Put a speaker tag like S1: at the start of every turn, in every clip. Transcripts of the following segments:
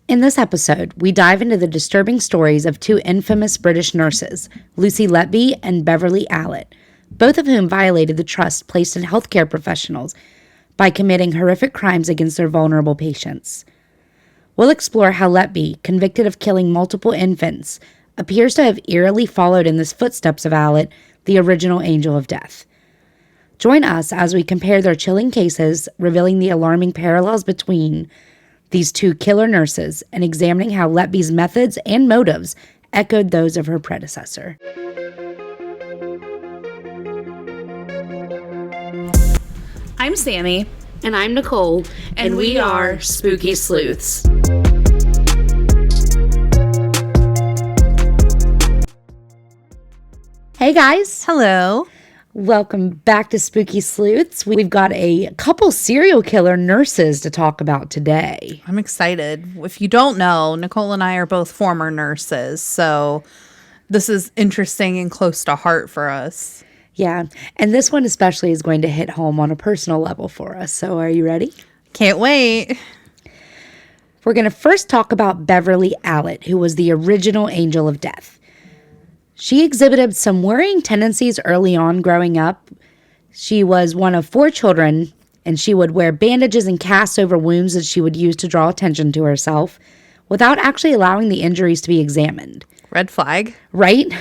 S1: In this episode, we dive into the disturbing stories of two infamous British nurses, Lucy Letby and Beverley Allitt, both of whom violated the trust placed in healthcare professionals by committing horrific crimes against their vulnerable patients. We'll explore how Letby, convicted of killing multiple infants, appears to have eerily followed in the footsteps of Allitt, the original angel of death. Join us as we compare their chilling cases, revealing the alarming parallels between these two killer nurses and examining how Letby's methods and motives echoed those of her predecessor.
S2: I'm Sammy.
S1: And I'm Nicole.
S2: And we are Spooky Sleuths.
S1: Hey guys.
S2: Hello.
S1: Welcome back to Spooky Sleuths. We've got a couple serial killer nurses to talk about today.
S2: I'm excited. If you don't know, Nicole and I are both former nurses, so this is interesting and close to heart for us.
S1: Yeah, and this one especially is going to hit home on a personal level for us. So are you ready?
S2: Can't wait.
S1: We're going to first talk about Beverley Allitt, who was the original angel of death. She exhibited some worrying tendencies early on growing up. She was one of 4 children, and she would wear bandages and casts over wounds that she would use to draw attention to herself without actually allowing the injuries to be examined.
S2: Red flag.
S1: Right?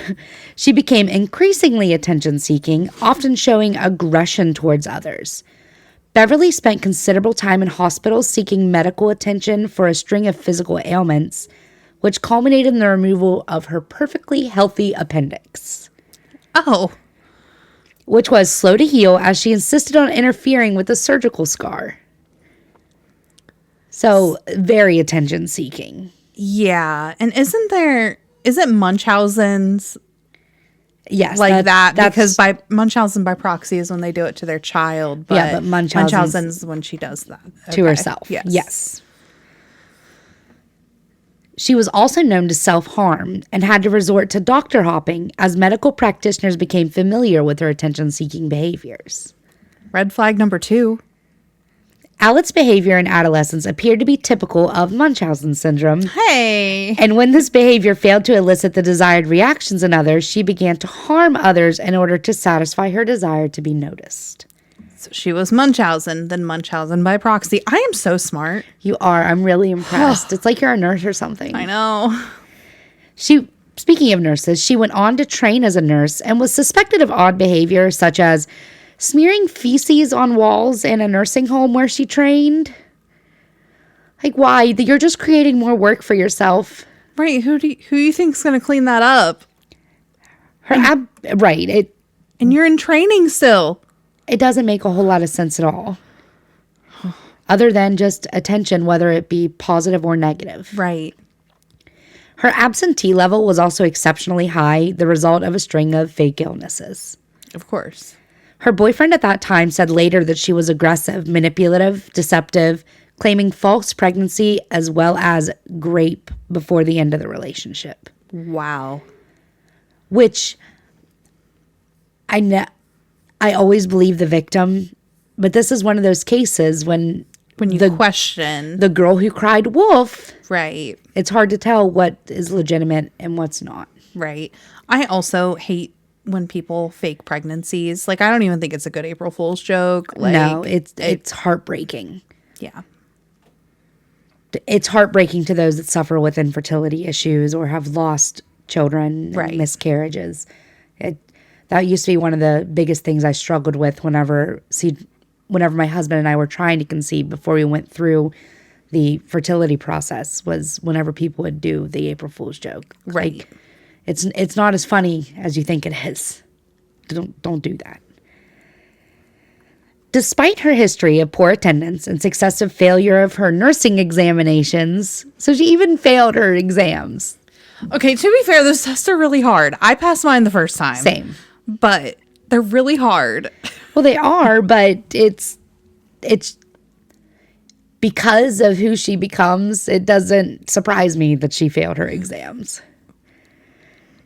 S1: She became increasingly attention-seeking, often showing aggression towards others. Beverley spent considerable time in hospitals seeking medical attention for a string of physical ailments, which culminated in the removal of her perfectly healthy appendix.
S2: Oh.
S1: Which was slow to heal as she insisted on interfering with the surgical scar. So, very attention-seeking.
S2: Yeah. And isn't Munchausen's
S1: yes,
S2: like that? Because by Munchausen by proxy is when they do it to their child. But
S1: yeah, but
S2: Munchausen's when she does that.
S1: To herself. Yes. She was also known to self-harm and had to resort to doctor hopping as medical practitioners became familiar with her attention-seeking behaviors.
S2: Red flag number 2.
S1: Allitt's behavior in adolescence appeared to be typical of Munchausen syndrome.
S2: Hey!
S1: And when this behavior failed to elicit the desired reactions in others, she began to harm others in order to satisfy her desire to be noticed.
S2: So she was Munchausen, then Munchausen by proxy. I am so smart.
S1: You are. I'm really impressed. It's like you're a nurse or something.
S2: I know.
S1: Speaking of nurses, she went on to train as a nurse and was suspected of odd behavior such as smearing feces on walls in a nursing home where she trained. Like, why? You're just creating more work for yourself.
S2: Right. Who do you think's going to clean that up?
S1: Right.
S2: And you're in training still.
S1: It doesn't make a whole lot of sense at all. Other than just attention, whether it be positive or negative.
S2: Right.
S1: Her absentee level was also exceptionally high, the result of a string of fake illnesses.
S2: Of course.
S1: Her boyfriend at that time said later that she was aggressive, manipulative, deceptive, claiming false pregnancy as well as rape before the end of the relationship.
S2: Wow.
S1: Which I always believe the victim, but this is one of those cases when
S2: you question
S1: the girl who cried wolf.
S2: Right.
S1: It's hard to tell what is legitimate and what's not.
S2: Right. I also hate when people fake pregnancies. Like, I don't even think it's a good April Fool's joke. Like,
S1: no, it's heartbreaking.
S2: Yeah.
S1: It's heartbreaking to those that suffer with infertility issues or have lost children,
S2: right.
S1: And miscarriages. That used to be one of the biggest things I struggled with whenever my husband and I were trying to conceive before we went through the fertility process, was whenever people would do the April Fool's joke.
S2: Right.
S1: Like, it's not as funny as you think it is. Don't do that. Despite her history of poor attendance and successive failure of her nursing examinations, so she even failed her exams.
S2: Okay, to be fair, those tests are really hard. I passed mine the first time.
S1: Same.
S2: But they're really hard.
S1: Well, they are, but it's because of who she becomes, it doesn't surprise me that she failed her exams.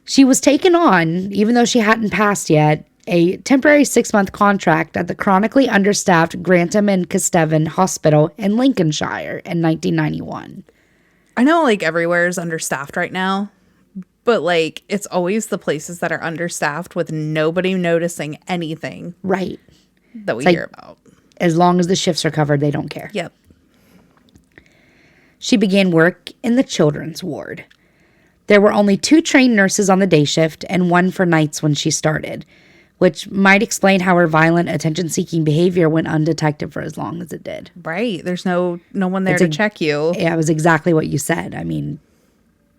S1: She was taken on, even though she hadn't passed yet, a temporary 6-month contract at the chronically understaffed Grantham and Kesteven Hospital in Lincolnshire in 1991.
S2: I know, like, everywhere is understaffed right now, but, like, it's always the places that are understaffed with nobody noticing anything
S1: Right.
S2: that we
S1: It's like,
S2: hear about.
S1: as long as the shifts are covered, they don't care.
S2: Yep.
S1: She began work in the children's ward. There were only 2 trained nurses on the day shift and 1 for nights when she started, which might explain how her violent, attention-seeking behavior went undetected for as long as it did.
S2: Right. There's no one there to check you.
S1: Yeah, it was exactly what you said. I mean,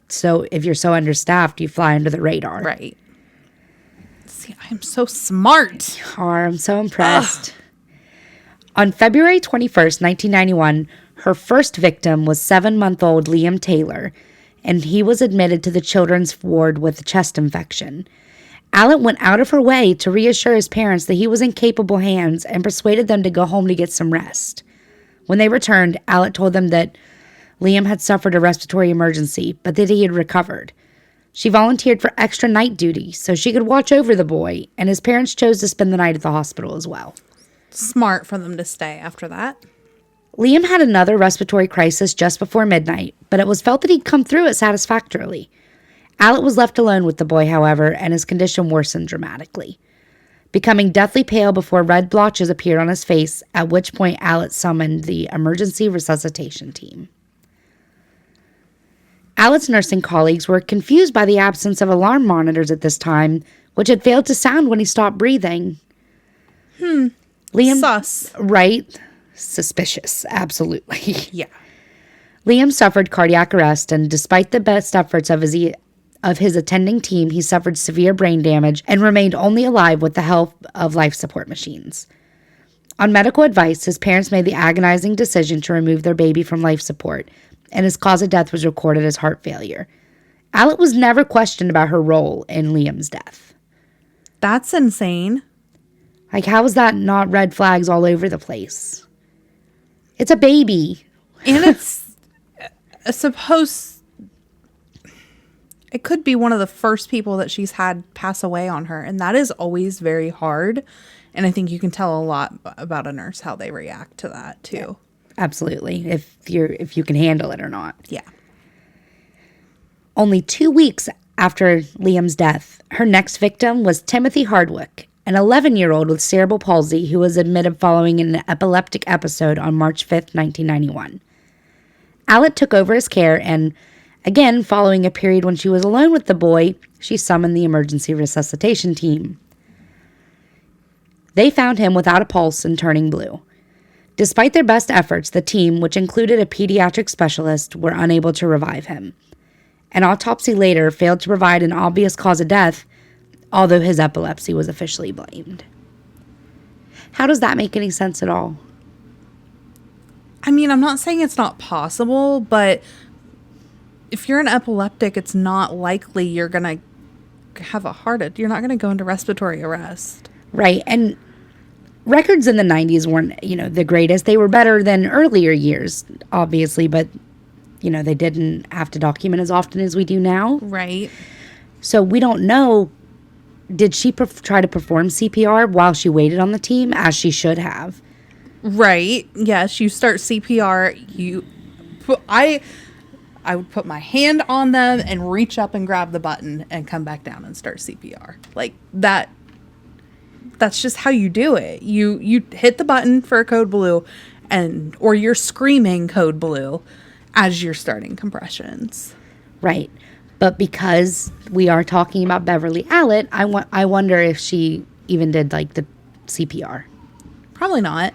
S1: so if you're so understaffed, you fly under the radar.
S2: Right. See, I am so smart.
S1: Oh, I'm so impressed. On February 21st, 1991, her first victim was 7-month-old Liam Taylor, and he was admitted to the children's ward with a chest infection. Allitt went out of her way to reassure his parents that he was in capable hands and persuaded them to go home to get some rest. When they returned, Allitt told them that Liam had suffered a respiratory emergency, but that he had recovered. She volunteered for extra night duty so she could watch over the boy, and his parents chose to spend the night at the hospital as well.
S2: Smart for them to stay after that.
S1: Liam had another respiratory crisis just before midnight, but it was felt that he'd come through it satisfactorily. Allitt was left alone with the boy, however, and his condition worsened dramatically, becoming deathly pale before red blotches appeared on his face, at which point Allitt summoned the emergency resuscitation team. Allitt's nursing colleagues were confused by the absence of alarm monitors at this time, which had failed to sound when he stopped breathing. Liam,
S2: Sus.
S1: right? Suspicious, absolutely.
S2: Yeah.
S1: Liam suffered cardiac arrest, and despite the best efforts of his attending team, he suffered severe brain damage and remained only alive with the help of life support machines. On medical advice, his parents made the agonizing decision to remove their baby from life support, and his cause of death was recorded as heart failure. Allitt was never questioned about her role in Liam's death.
S2: That's insane.
S1: Like, how is that not red flags all over the place? It's a baby.
S2: And it's it could be one of the first people that she's had pass away on her. And that is always very hard. And I think you can tell a lot about a nurse, how they react to that too.
S1: Yeah, absolutely. If you can handle it or not.
S2: Yeah.
S1: Only 2 weeks after Liam's death, her next victim was Timothy Hardwick, an 11-year-old with cerebral palsy who was admitted following an epileptic episode on March 5th, 1991. Allitt took over his care and, again, following a period when she was alone with the boy, she summoned the emergency resuscitation team. They found him without a pulse and turning blue. Despite their best efforts, the team, which included a pediatric specialist, were unable to revive him. An autopsy later failed to provide an obvious cause of death, although his epilepsy was officially blamed. How does that make any sense at all?
S2: I mean, I'm not saying it's not possible, but if you're an epileptic, it's not likely you're going to have a you're not going to go into respiratory arrest.
S1: Right. And records in the 90s weren't, the greatest. They were better than earlier years, obviously, but, they didn't have to document as often as we do now.
S2: Right.
S1: So we don't know. Did she try to perform CPR while she waited on the team, as she should have?
S2: Right. Yes, you start CPR. I would put my hand on them and reach up and grab the button and come back down and start CPR. Like that. That's just how you do it. You hit the button for a code blue, or you're screaming code blue as you're starting compressions.
S1: Right. But because we are talking about Beverley Allitt, I wonder if she even did like the CPR.
S2: Probably not.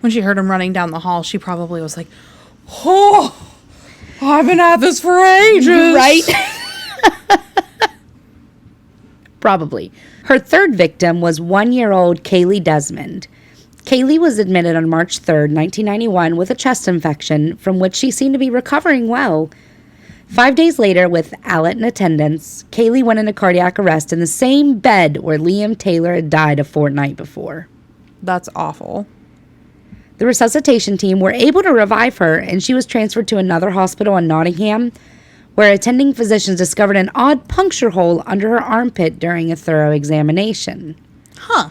S2: When she heard him running down the hall, she probably was like, "Oh, I've been at this for ages."
S1: Right? Probably. Her third victim was 1-year-old Kaylee Desmond. Kaylee was admitted on March 3rd, 1991 with a chest infection from which she seemed to be recovering well. 5 days later, with Allitt in attendance, Kaylee went into cardiac arrest in the same bed where Liam Taylor had died a fortnight before.
S2: That's awful.
S1: The resuscitation team were able to revive her, and she was transferred to another hospital in Nottingham, where attending physicians discovered an odd puncture hole under her armpit during a thorough examination.
S2: Huh.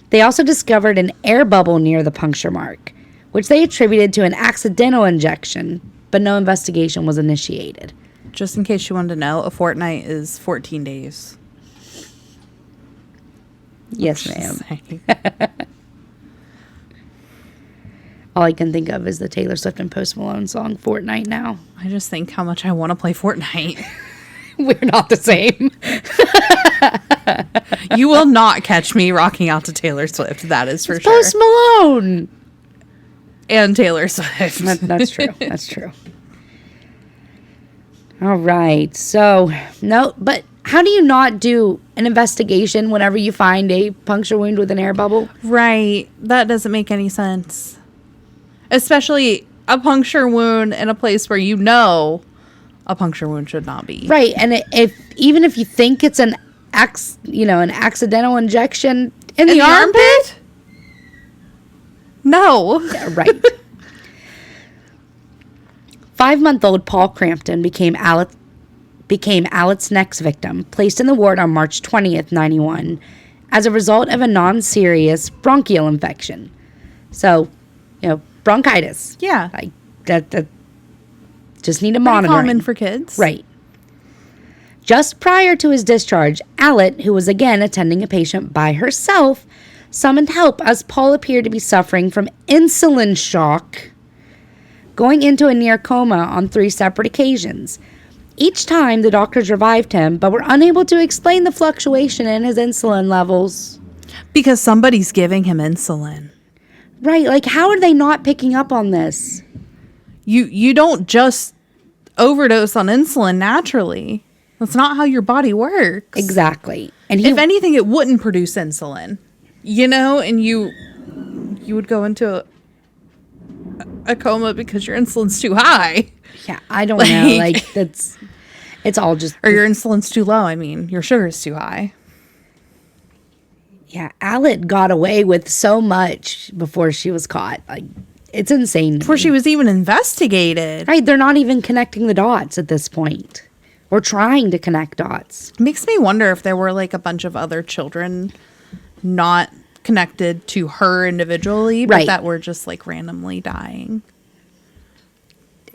S1: They also discovered an air bubble near the puncture mark, which they attributed to an accidental injection, but no investigation was initiated.
S2: Just in case you wanted to know, a fortnight is 14 days.
S1: Yes, ma'am. All I can think of is the Taylor Swift and Post Malone song, Fortnite Now.
S2: I just think how much I want to play Fortnite.
S1: We're not the same.
S2: You will not catch me rocking out to Taylor Swift. That is for sure.
S1: Post Malone.
S2: And Taylor Swift.
S1: That's true. That's true. All right. So, no, but how do you not do an investigation whenever you find a puncture wound with an air bubble?
S2: Right. That doesn't make any sense. Especially a puncture wound in a place where you know a puncture wound should not be.
S1: Right. And even if you think it's an accidental injection in the armpit?
S2: No.
S1: Yeah, right. 5-month-old Paul Crampton became Allitt's next victim, placed in the ward on March 20th, 91, as a result of a non-serious bronchial infection. So, bronchitis.
S2: Yeah.
S1: Like that just need to
S2: Pretty
S1: monitor.
S2: Common for kids.
S1: Right. Just prior to his discharge, Allitt, who was again attending a patient by herself, summoned help as Paul appeared to be suffering from insulin shock, going into a near coma on 3 separate occasions. Each time, the doctors revived him, but were unable to explain the fluctuation in his insulin levels.
S2: Because somebody's giving him insulin.
S1: Right, like how are they not picking up on this?
S2: You don't just overdose on insulin naturally. That's not how your body works.
S1: Exactly. And
S2: if anything, it wouldn't produce insulin. And you would go into a coma because your insulin's too high.
S1: Yeah, I don't know. Like it's all just...
S2: Or your insulin's too low. I mean, your sugar's too high.
S1: Yeah, Allitt got away with so much before she was caught. Like, it's insane.
S2: Before she was even investigated.
S1: Right, they're not even connecting the dots at this point. Or trying to connect dots.
S2: It makes me wonder if there were like a bunch of other children not connected to her individually, but that were just like randomly dying.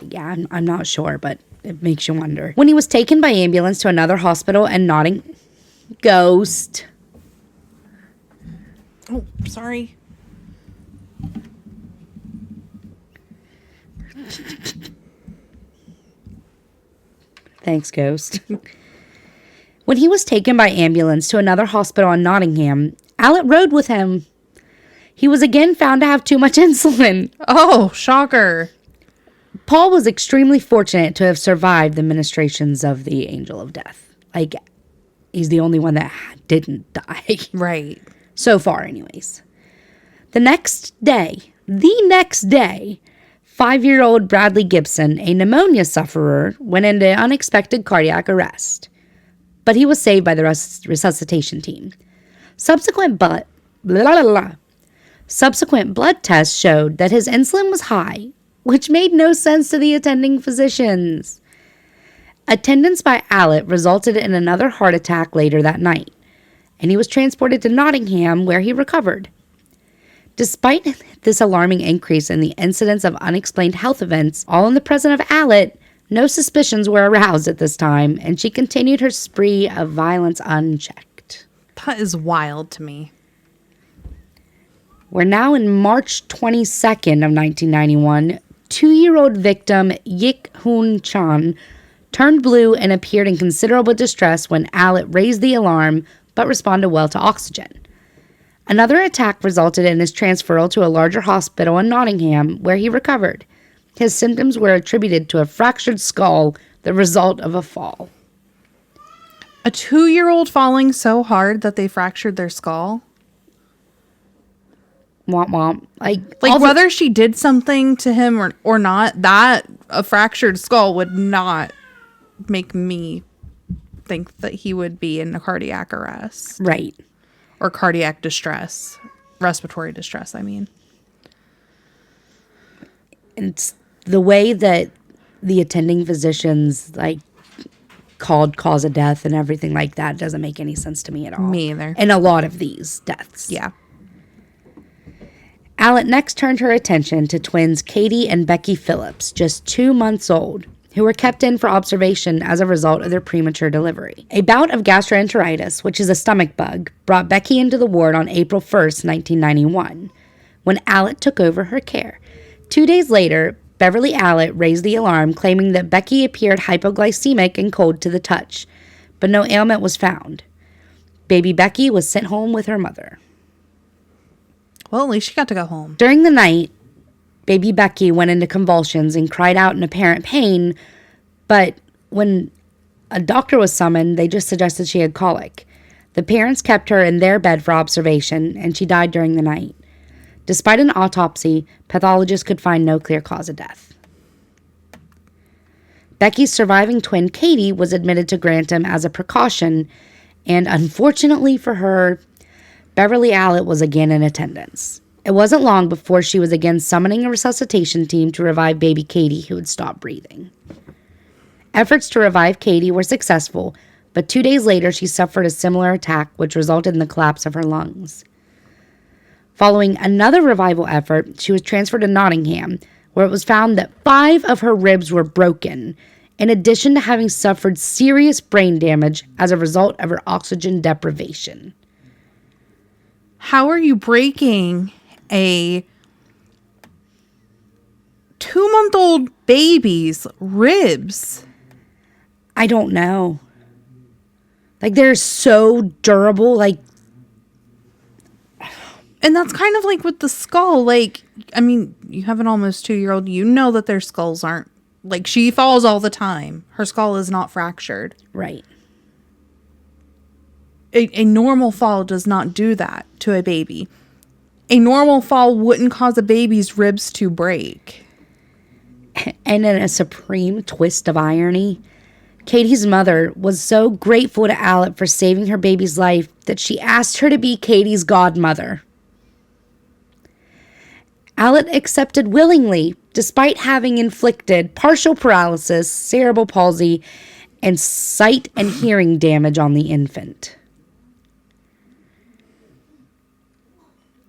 S1: Yeah, I'm not sure, but it makes you wonder. When he was taken by ambulance to another hospital in Nottingham... Ghost...
S2: Oh, sorry.
S1: Thanks, Ghost. When he was taken by ambulance to another hospital in Nottingham, Allitt rode with him. He was again found to have too much insulin.
S2: Oh, shocker.
S1: Paul was extremely fortunate to have survived the ministrations of the angel of death. Like, he's the only one that didn't die.
S2: Right.
S1: So far, anyways. The next day, 5-year-old Bradley Gibson, a pneumonia sufferer, went into unexpected cardiac arrest. But he was saved by the resuscitation team. Subsequent blood tests showed that his insulin was high, which made no sense to the attending physicians. Attendance by Allitt resulted in another heart attack later that night, and he was transported to Nottingham, where he recovered. Despite this alarming increase in the incidence of unexplained health events, all in the presence of Allitt, no suspicions were aroused at this time, and she continued her spree of violence unchecked.
S2: That is wild to me.
S1: We're now in March 22nd of 1991. 2-year-old victim Yik Hoon Chan turned blue and appeared in considerable distress when Allitt raised the alarm, but responded well to oxygen. Another attack resulted in his transferal to a larger hospital in Nottingham, where he recovered. His symptoms were attributed to a fractured skull, the result of a fall.
S2: A 2-year-old falling so hard that they fractured their skull?
S1: Womp womp. Like
S2: whether she did something to him or not, that a fractured skull would not make me think that he would be in a cardiac arrest.
S1: Right.
S2: Or cardiac distress. Respiratory distress, I mean.
S1: It's the way that the attending physicians, called cause of death and everything like that doesn't make any sense to me at all.
S2: Me either.
S1: And a lot of these deaths.
S2: Yeah.
S1: Allitt next turned her attention to twins Katie and Becky Phillips, just 2 months old, who were kept in for observation as a result of their premature delivery. A bout of gastroenteritis, which is a stomach bug, brought Becky into the ward on April 1st, 1991, when Allitt took over her care. 2 days later, Beverley Allitt raised the alarm, claiming that Becky appeared hypoglycemic and cold to the touch, but no ailment was found. Baby Becky was sent home with her mother.
S2: Well, at least she got to go home.
S1: During the night, baby Becky went into convulsions and cried out in apparent pain, but when a doctor was summoned, they just suggested she had colic. The parents kept her in their bed for observation, and she died during the night. Despite an autopsy, pathologists could find no clear cause of death. Becky's surviving twin, Katie, was admitted to Grantham as a precaution, and unfortunately for her, Beverley Allitt was again in attendance. It wasn't long before she was again summoning a resuscitation team to revive baby Katie, who had stopped breathing. Efforts to revive Katie were successful, but 2 days later she suffered a similar attack, which resulted in the collapse of her lungs. Following another revival effort, she was transferred to Nottingham, where it was found that 5 of her ribs were broken, in addition to having suffered serious brain damage as a result of her oxygen deprivation.
S2: How are you breaking a 2-month-old baby's ribs?
S1: I don't know. Like, they're so durable, like...
S2: And that's kind of like with the skull. Like, I mean, you have an almost 2-year-old. You know that their skulls aren't... Like, she falls all the time. Her skull is not fractured.
S1: Right.
S2: A normal fall does not do that to a baby. A normal fall wouldn't cause a baby's ribs to break.
S1: And in a supreme twist of irony, Katie's mother was so grateful to Allitt for saving her baby's life that she asked her to be Katie's godmother. Allitt accepted willingly, despite having inflicted partial paralysis, cerebral palsy, and sight and hearing damage on the infant.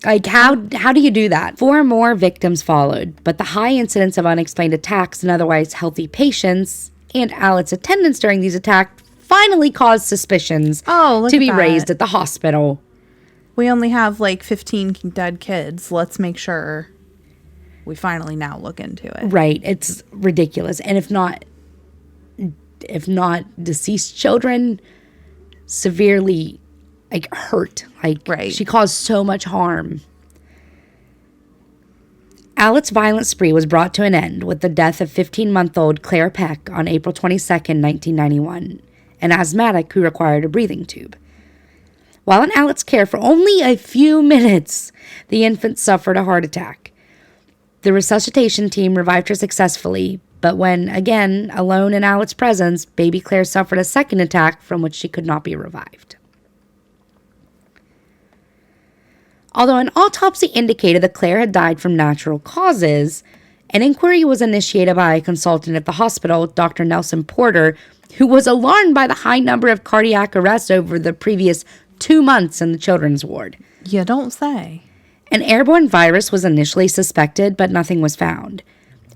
S1: Like, how do you do that? 4 more victims followed, but the high incidence of unexplained attacks in otherwise healthy patients and Allitt's attendance during these attacks finally caused suspicions to be raised at the hospital.
S2: We only have like 15 dead kids. Let's make sure we finally now look into it.
S1: Right. It's ridiculous. And if not deceased children, severely like hurt. Like,
S2: right.
S1: She caused so much harm. Allitt's violent spree was brought to an end with the death of 15-month-old Claire Peck on April 22nd, 1991, an asthmatic who required a breathing tube. While in Allitt's care for only a few minutes, the infant suffered a heart attack. The resuscitation team revived her successfully, but when, again, alone in Allitt's presence, baby Claire suffered a second attack from which she could not be revived. Although an autopsy indicated that Claire had died from natural causes, an inquiry was initiated by a consultant at the hospital, Dr. Nelson Porter, who was alarmed by the high number of cardiac arrests over the previous 2 months in the children's ward.
S2: You don't say.
S1: An airborne virus was initially suspected, but nothing was found.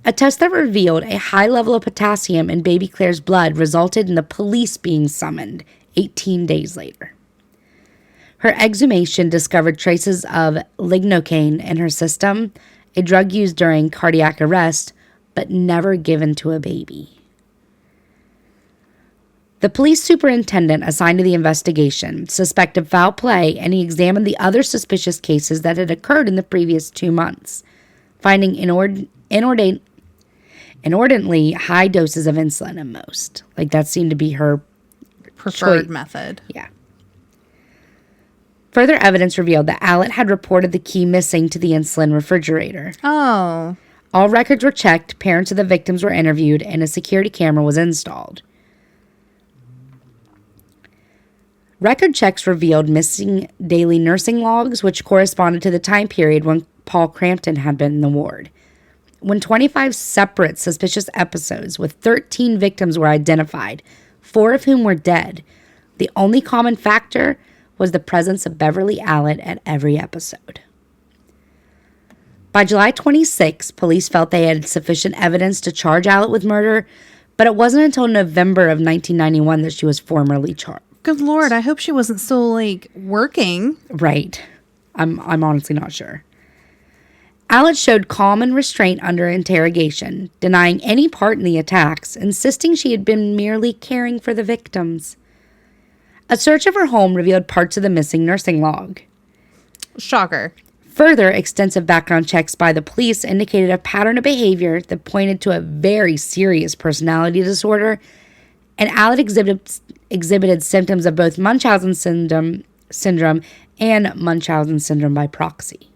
S1: A test that revealed a high level of potassium in baby Claire's blood resulted in the police being summoned 18 days later. Her exhumation discovered traces of lignocaine in her system, a drug used during cardiac arrest, but never given to a baby. The police superintendent assigned to the investigation suspected foul play, and he examined the other suspicious cases that had occurred in the previous 2 months, finding inordinately high doses of insulin in most. Like, that seemed to be her
S2: preferred method.
S1: Yeah. Further evidence revealed that Allitt had reported the key missing to the insulin refrigerator.
S2: Oh.
S1: All records were checked, parents of the victims were interviewed, and a security camera was installed. Record checks revealed missing daily nursing logs, which corresponded to the time period when Paul Crampton had been in the ward. When 25 separate suspicious episodes with 13 victims were identified, 4 of whom were dead, the only common factor was the presence of Beverley Allitt at every episode. By July 26, police felt they had sufficient evidence to charge Allitt with murder, but it wasn't until November of 1991 that she was formally charged.
S2: Good Lord, I hope she wasn't still, working.
S1: Right. I'm honestly not sure. Allitt showed calm and restraint under interrogation, denying any part in the attacks, insisting she had been merely caring for the victims. A search of her home revealed parts of the missing nursing log.
S2: Shocker.
S1: Further, extensive background checks by the police indicated a pattern of behavior that pointed to a very serious personality disorder, and Allitt exhibited symptoms of both Munchausen syndrome and Munchausen syndrome by proxy,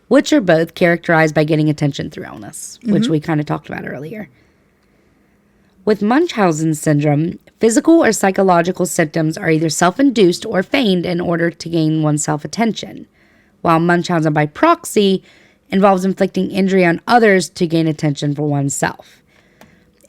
S1: which are both characterized by getting attention through illness, which we kind of talked about earlier. With Munchausen syndrome, physical or psychological symptoms are either self-induced or feigned in order to gain one's attention, while Munchausen by proxy involves inflicting injury on others to gain attention for oneself.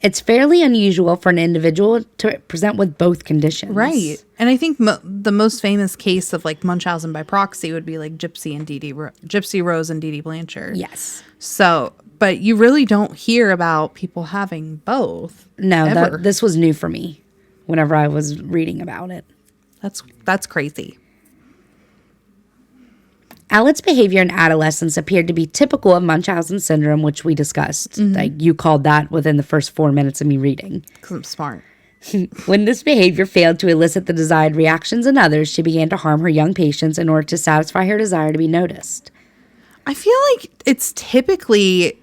S1: It's fairly unusual for an individual to present with both conditions.
S2: Right. And I think the most famous case of Munchausen by proxy would be Gypsy Rose and Dee Dee Blanchard.
S1: Yes.
S2: So, but you really don't hear about people having both.
S1: No, this was new for me whenever I was reading about it.
S2: That's crazy.
S1: Allitt's behavior in adolescence appeared to be typical of Munchausen syndrome, which we discussed. You called that within the first 4 minutes of me reading.
S2: Because I'm smart.
S1: When this behavior failed to elicit the desired reactions in others, she began to harm her young patients in order to satisfy her desire to be noticed.
S2: I feel like it's typically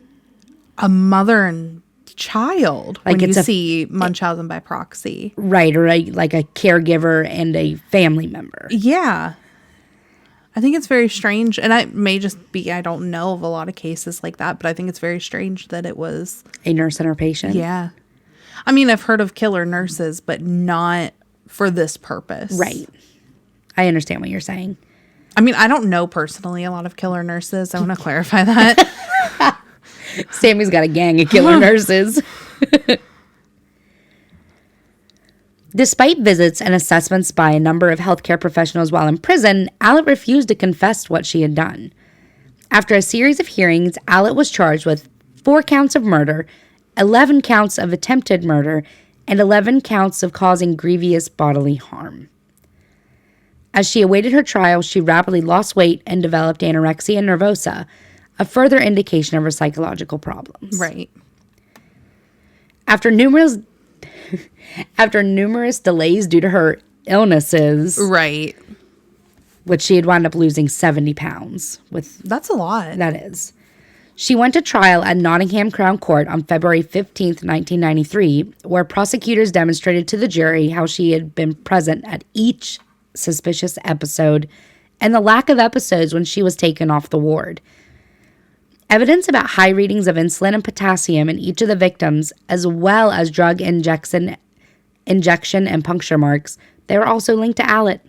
S2: a mother and child when you see Munchausen by proxy.
S1: Right, or a caregiver and a family member.
S2: Yeah. I think it's very strange, and it may just be, I don't know of a lot of cases like that, but I think it's very strange that it was
S1: a nurse and her patient.
S2: Yeah. I mean, I've heard of killer nurses, but not for this purpose.
S1: Right. I understand what you're saying.
S2: I mean, I don't know personally a lot of killer nurses. I want to clarify that.
S1: Sammy's got a gang of killer nurses. Despite visits and assessments by a number of healthcare professionals while in prison, Allitt refused to confess what she had done. After a series of hearings, Allitt was charged with 4 counts of murder, 11 counts of attempted murder, and 11 counts of causing grievous bodily harm. As she awaited her trial, she rapidly lost weight and developed anorexia nervosa, a further indication of her psychological problems.
S2: Right.
S1: After numerous delays due to her illnesses,
S2: right,
S1: which she had wound up losing 70 pounds.
S2: That's a lot.
S1: That is. She went to trial at Nottingham Crown Court on February 15th, 1993, where prosecutors demonstrated to the jury how she had been present at each suspicious episode and the lack of episodes when she was taken off the ward. Evidence about high readings of insulin and potassium in each of the victims, as well as drug injection and puncture marks, they were also linked to Allitt.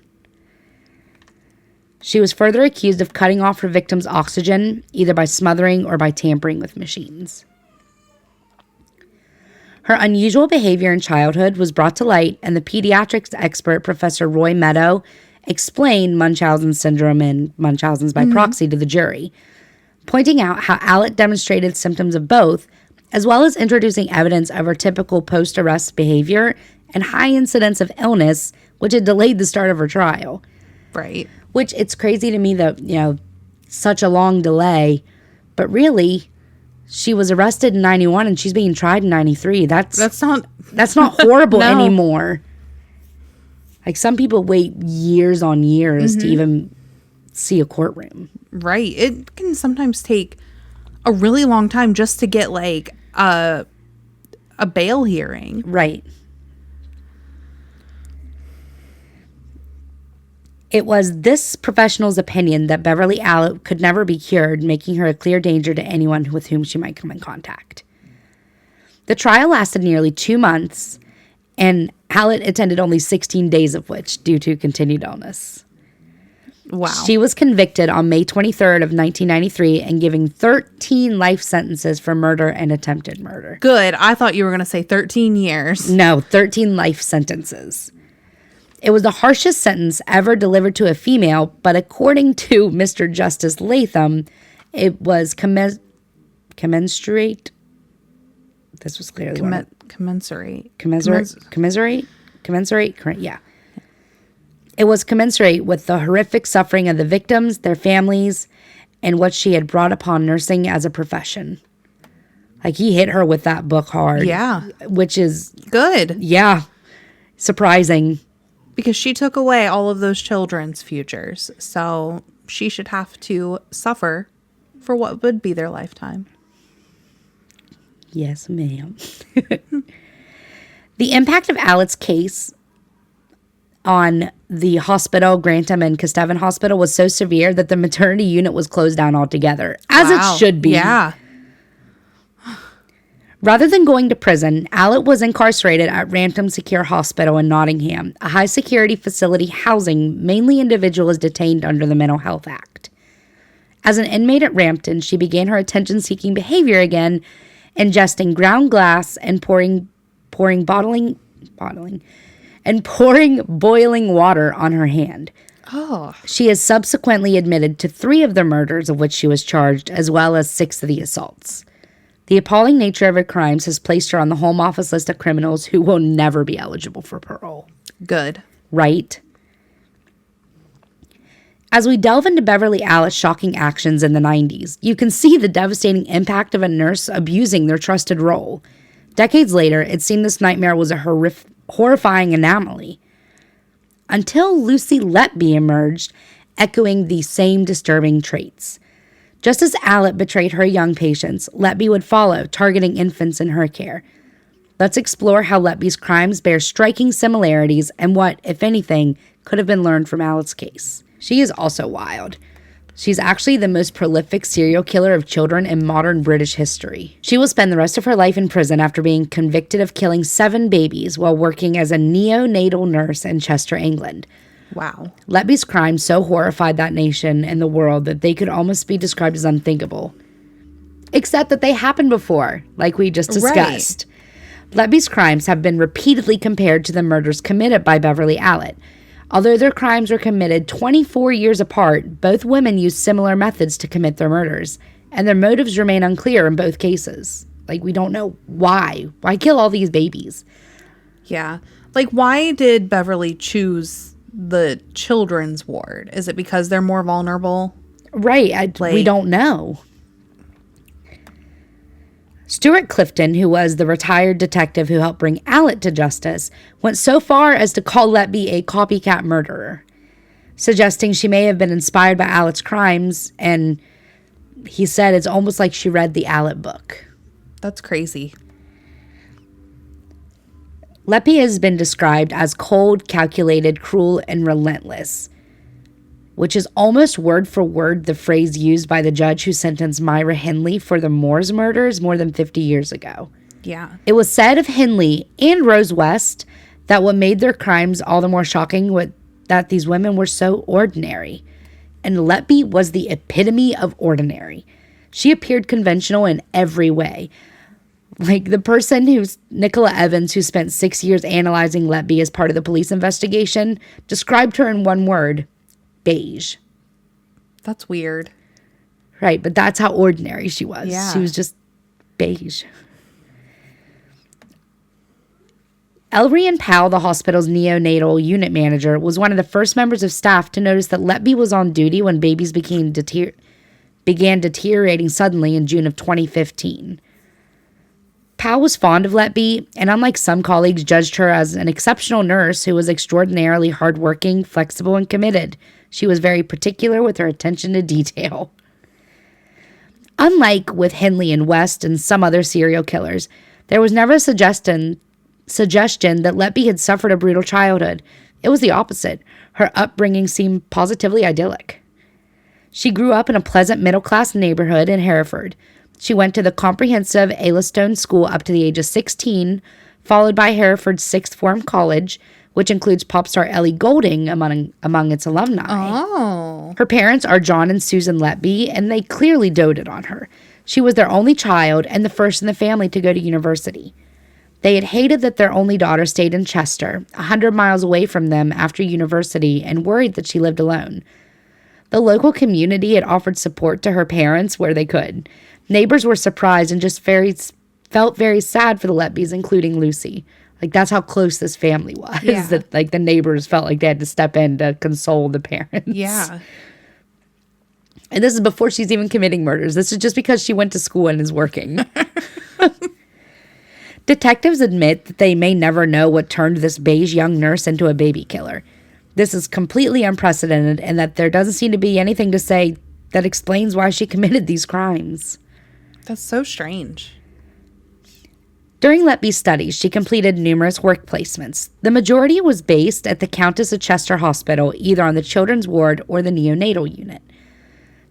S1: She was further accused of cutting off her victims' oxygen, either by smothering or by tampering with machines. Her unusual behavior in childhood was brought to light, and the pediatrics expert, Professor Roy Meadow, explained Munchausen syndrome and Munchausen's by proxy to the jury, pointing out how Allitt demonstrated symptoms of both, as well as introducing evidence of her typical post-arrest behavior and high incidence of illness, which had delayed the start of her trial.
S2: Right.
S1: Which, it's crazy to me that, such a long delay, but really, she was arrested in 91 and she's being tried in 93. That's not horrible anymore. Some people wait years on years to even see a courtroom.
S2: Right. It can sometimes take a really long time just to get a bail hearing.
S1: Right. It was this professional's opinion that Beverley Allitt could never be cured, making her a clear danger to anyone with whom she might come in contact. The trial lasted nearly 2 months, and Allitt attended only 16 days of which due to continued illness.
S2: Wow.
S1: She was convicted on May 23rd of 1993 and given 13 life sentences for murder and attempted murder.
S2: Good. I thought you were going to say 13 years.
S1: No, 13 life sentences. It was the harshest sentence ever delivered to a female, but according to Mr. Justice Latham, It was commensurate. This was clearly
S2: commensurate.
S1: Yeah. It was commensurate with the horrific suffering of the victims, their families, and what she had brought upon nursing as a profession. Like, he hit her with that book hard.
S2: Yeah.
S1: Which is...
S2: good.
S1: Yeah. Surprising.
S2: Because she took away all of those children's futures. So she should have to suffer for what would be their lifetime.
S1: Yes, ma'am. The impact of Allitt's case on the hospital, Grantham and Kesteven Hospital, was so severe that the maternity unit was closed down altogether, as it should be.
S2: Yeah.
S1: Rather than going to prison, Allitt was incarcerated at Rantham Secure Hospital in Nottingham, a high-security facility housing mainly individuals detained under the Mental Health Act. As an inmate at Rampton, she began her attention-seeking behavior again, ingesting ground glass and pouring boiling water on her hand.
S2: Oh.
S1: She is subsequently admitted to 3 of the murders of which she was charged, as well as 6 of the assaults. The appalling nature of her crimes has placed her on the Home Office list of criminals who will never be eligible for parole.
S2: Good.
S1: Right? As we delve into Beverley Allitt's shocking actions in the 90s, you can see the devastating impact of a nurse abusing their trusted role. Decades later, it seemed this nightmare was a horrifying anomaly. Until Lucy Letby emerged, echoing the same disturbing traits. Just as Allitt betrayed her young patients, Letby would follow, targeting infants in her care. Let's explore how Letby's crimes bear striking similarities and what, if anything, could have been learned from Allitt's case. She is also wild. She's actually the most prolific serial killer of children in modern British history. She will spend the rest of her life in prison after being convicted of killing 7 babies while working as a neonatal nurse in Chester, England.
S2: Wow.
S1: Letby's crimes so horrified that nation and the world that they could almost be described as unthinkable. Except that they happened before, like we just discussed. Right. Letby's crimes have been repeatedly compared to the murders committed by Beverley Allitt. Although their crimes were committed 24 years apart, both women used similar methods to commit their murders, and their motives remain unclear in both cases. Like, we don't know why. Why kill all these babies?
S2: Yeah. Like, why did Beverley choose the children's ward? Is it because they're more vulnerable?
S1: Right. We don't know. Stuart Clifton, who was the retired detective who helped bring Allitt to justice, went so far as to call Letby a copycat murderer, suggesting she may have been inspired by Allitt's crimes, and he said it's almost like she read the Allitt book.
S2: That's crazy.
S1: Letby has been described as cold, calculated, cruel, and relentless, which is almost word for word the phrase used by the judge who sentenced Myra Hindley for the Moores murders more than 50 years ago.
S2: Yeah.
S1: It was said of Hindley and Rose West that what made their crimes all the more shocking was that these women were so ordinary. And Letby was the epitome of ordinary. She appeared conventional in every way. Like the person Nicola Evans, who spent 6 years analyzing Letby as part of the police investigation, described her in one word: beige.
S2: That's weird.
S1: Right, but that's how ordinary she was.
S2: Yeah.
S1: She was just beige. Elrian Powell, the hospital's neonatal unit manager, was one of the first members of staff to notice that Letby was on duty when babies began deteriorating suddenly in June of 2015. Powell was fond of Letby, and unlike some colleagues, judged her as an exceptional nurse who was extraordinarily hardworking, flexible, and committed. She was very particular with her attention to detail. Unlike with Hindley and West and some other serial killers, there was never a suggestion that Letby had suffered a brutal childhood. It was the opposite. Her upbringing seemed positively idyllic. She grew up in a pleasant middle-class neighborhood in Hereford. She went to the comprehensive Aylestone School up to the age of 16, followed by Hereford's sixth form college, which includes pop star Ellie Goulding among its alumni.
S2: Oh.
S1: Her parents are John and Susan Letby, and they clearly doted on her. She was their only child and the first in the family to go to university. They had hated that their only daughter stayed in Chester, 100 miles away from them after university, and worried that she lived alone. The local community had offered support to her parents where they could. Neighbors were surprised and just felt very sad for the Letbys, including Lucy. Like, that's how close this family was.
S2: Yeah.
S1: That, like, the neighbors felt like they had to step in to console the parents.
S2: Yeah.
S1: And this is before she's even committing murders. This is just because she went to school and is working. Detectives admit that they may never know what turned this beige young nurse into a baby killer. This is completely unprecedented, and that there doesn't seem to be anything to say that explains why she committed these crimes.
S2: That's so strange.
S1: During Letby's studies, she completed numerous work placements. The majority was based at the Countess of Chester Hospital, either on the children's ward or the neonatal unit.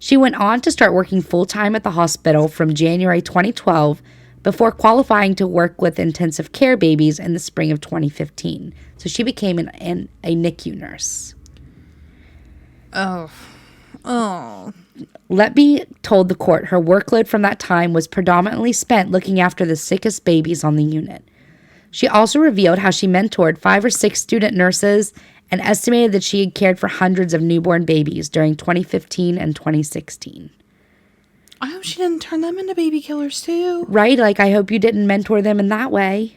S1: She went on to start working full-time at the hospital from January 2012 before qualifying to work with intensive care babies in the spring of 2015. So she became a NICU nurse.
S2: Oh.
S1: Letby told the court her workload from that time was predominantly spent looking after the sickest babies on the unit. She also revealed how she mentored 5 or 6 student nurses and estimated that she had cared for hundreds of newborn babies during 2015 and 2016.
S2: I hope she didn't turn them into baby killers too.
S1: Right? Like, I hope you didn't mentor them in that way.